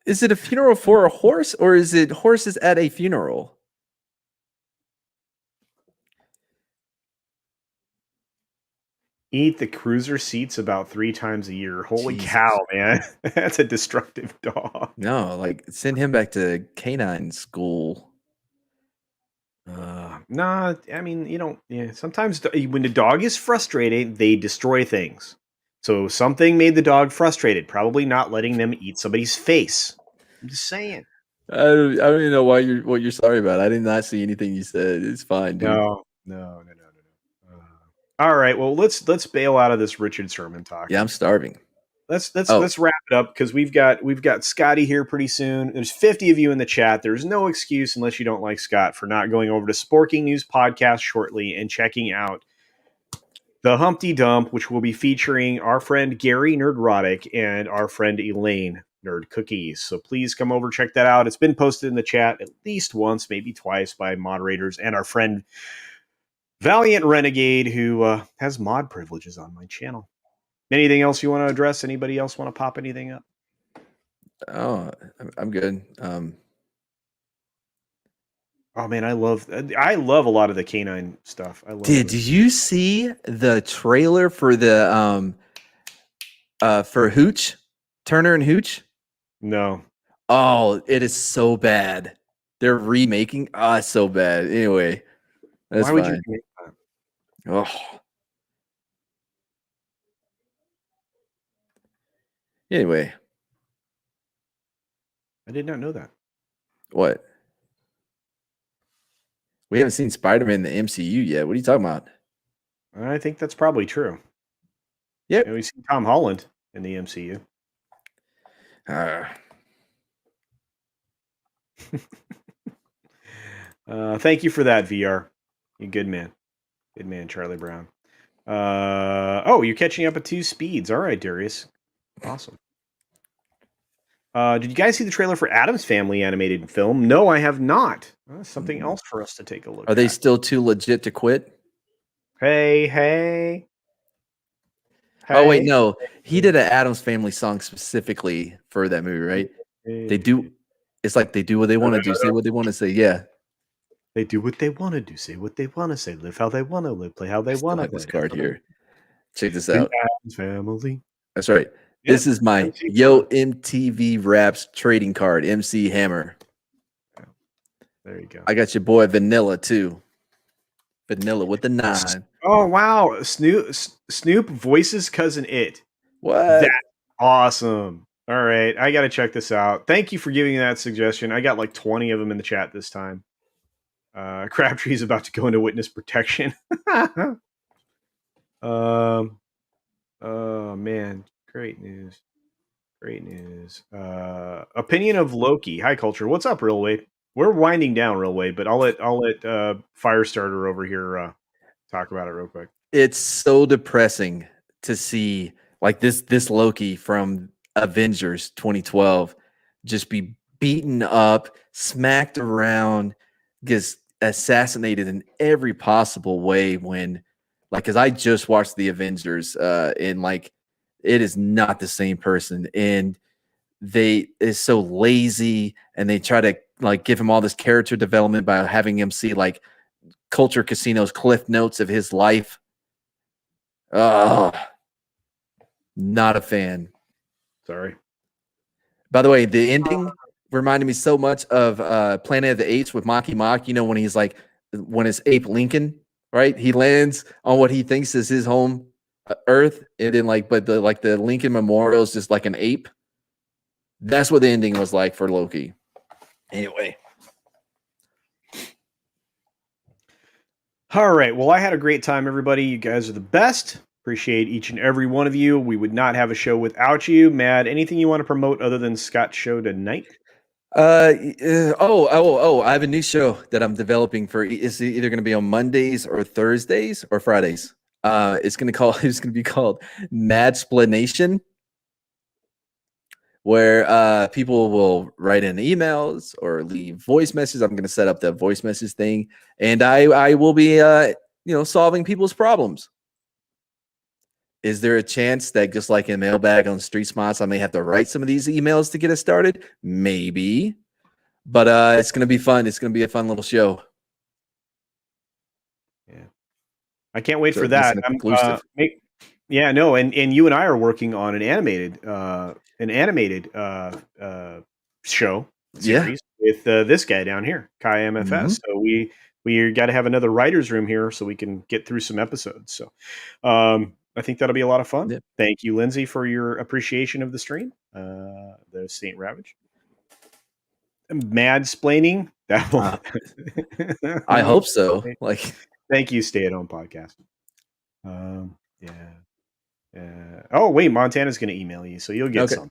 Is it a funeral for a horse, or is it horses at a funeral? Eat the cruiser seats about 3 times a year. Holy Jesus. cow, man! That's a destructive dog. No, like send him back to canine school. Nah, I mean, you don't. Yeah, sometimes when the dog is frustrated, they destroy things. So something made the dog frustrated. Probably not letting them eat somebody's face. I'm just saying. I don't even know what you're sorry about. I did not see anything you said. It's fine, dude. No. All right. Well, let's bail out of this Richard Sherman talk. Yeah, I'm starving. Let's let's Oh, let's wrap it up because we've got Scotty here pretty soon. There's 50 of you in the chat. There's no excuse unless you don't like Scott for not going over to Sporking News Podcast shortly and checking out the Humpty Dump, which will be featuring our friend Gary Nerdrotic and our friend Elaine Nerd Cookies. So please come over, check that out. It's been posted in the chat at least once, maybe twice by moderators and our friend Valiant Renegade, who has mod privileges on my channel. Anything else you want to address? Anybody else want to pop anything up? oh, I'm good. Oh man, I love a lot of the canine stuff. I love Did it. you see the trailer for the for Hooch, Turner and Hooch? No. Oh, it is so bad. They're remaking. Ah, it's so bad. Anyway, that's Why would you fine. make that? Oh, anyway, I did not know that. what? We haven't seen Spider-Man in the MCU yet. What are you talking about? I think that's probably true. Yep. And we see Tom Holland in the MCU. Uh, Thank you for that, VR. You good man. Good man, Charlie Brown. Oh, you're catching up at 2 speeds. All right, Darius. Awesome. Did you guys see the trailer for Adam's Family animated film? No, I have not. Something else for us to take a look are they at. still too legit to quit? Hey. Oh wait, Hey. no. He did an Adams Family song specifically for that movie, right? They do. It's like they do what they want to do, say what they want to say. Yeah, They do what they want to do, say what they want to say, live how they want to live, play how I they still want to have play. this card here. Check this The out. Addams Family. That's right. Yeah, This is my MC Yo Hammer. MTV Raps trading card, MC Hammer. There you go. I got your boy Vanilla too. Vanilla with the 9. Oh wow, Snoop voices cousin It. That's What? awesome. All right, I got to check this out. Thank you for giving that suggestion. I got like 20 of them in the chat this time. Crabtree's about to go into witness protection. Oh man, great news. Great news. Opinion of Loki. Hi, Culture. What's up, Railway? We're winding down, Railway, but I'll let Firestarter over here talk about it real quick. It's so depressing to see like this Loki from Avengers 2012 just be beaten up, smacked around, gets assassinated in every possible way when like cuz I just watched the Avengers and like it is not the same person and they is so lazy and they try to like give him all this character development by having him see like Culture Casino's cliff notes of his life. Oh, not a fan. Sorry. By the way, the ending reminded me so much of Planet of the Apes with Maki Mock. You know, when he's like, when it's Ape Lincoln, right? He lands on what he thinks is his home Earth, and then but the Lincoln Memorial is just like an ape. That's what the ending was like for Loki. Anyway. All right. Well, I had a great time, everybody. You guys are the best. Appreciate each and every one of you. We would not have a show without you. Mad, anything you want to promote other than Scott's show tonight? I have a new show that I'm developing for. It's either going to be on Mondays or Thursdays or Fridays. It's going to be called Madsplanation, where people will write in emails or leave voice messages. I'm going to set up the voice message thing, and I will be solving people's problems. Is there a chance that just like in Mailbag on Street Smarts, I may have to write some of these emails to get us started? Maybe. But it's going to be fun. It's going to be a fun little show. Yeah. I can't wait for that. Exclusive. And you and I are working on an animated show series with this guy down here, Kai MFS. Mm-hmm. So we got to have another writer's room here so we can get through some episodes. So I think that'll be a lot of fun. Yeah. Thank you, Lindsay, for your appreciation of the stream, the Saint Ravage. Madsplaining. I hope so. Thank you, Stay at Home Podcast. Oh, wait, Montana's going to email you, so you'll get something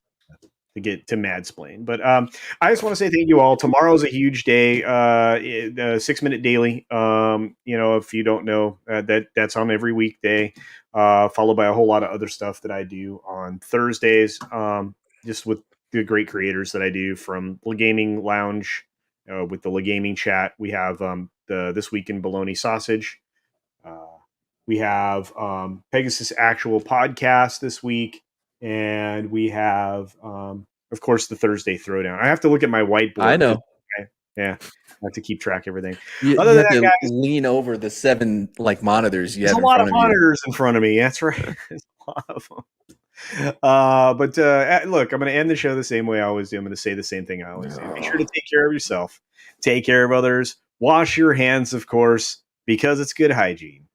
to get to Madsplain. But I just want to say thank you all. Tomorrow's a huge day. 6-minute daily. If you don't know, that's on every weekday, followed by a whole lot of other stuff that I do on Thursdays. Just with the great creators that I do, from Legaming Lounge, with the Legaming chat. We have the This Week in Bologna Sausage. We have Pegasus Actual Podcast this week, and we have, of course, the Thursday Throwdown. I have to look at my whiteboard. I know. Yeah, I have to keep track of everything. You have to guys, lean over the 7 monitors you have in front of you. There's a lot of monitors in front of me. That's right. There's a lot of them. Look, I'm going to end the show the same way I always do. I'm going to say the same thing I always do. Make sure to take care of yourself. Take care of others. Wash your hands, of course, because it's good hygiene.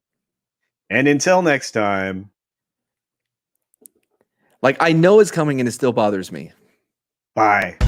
And until next time. I know it's coming and it still bothers me. Bye.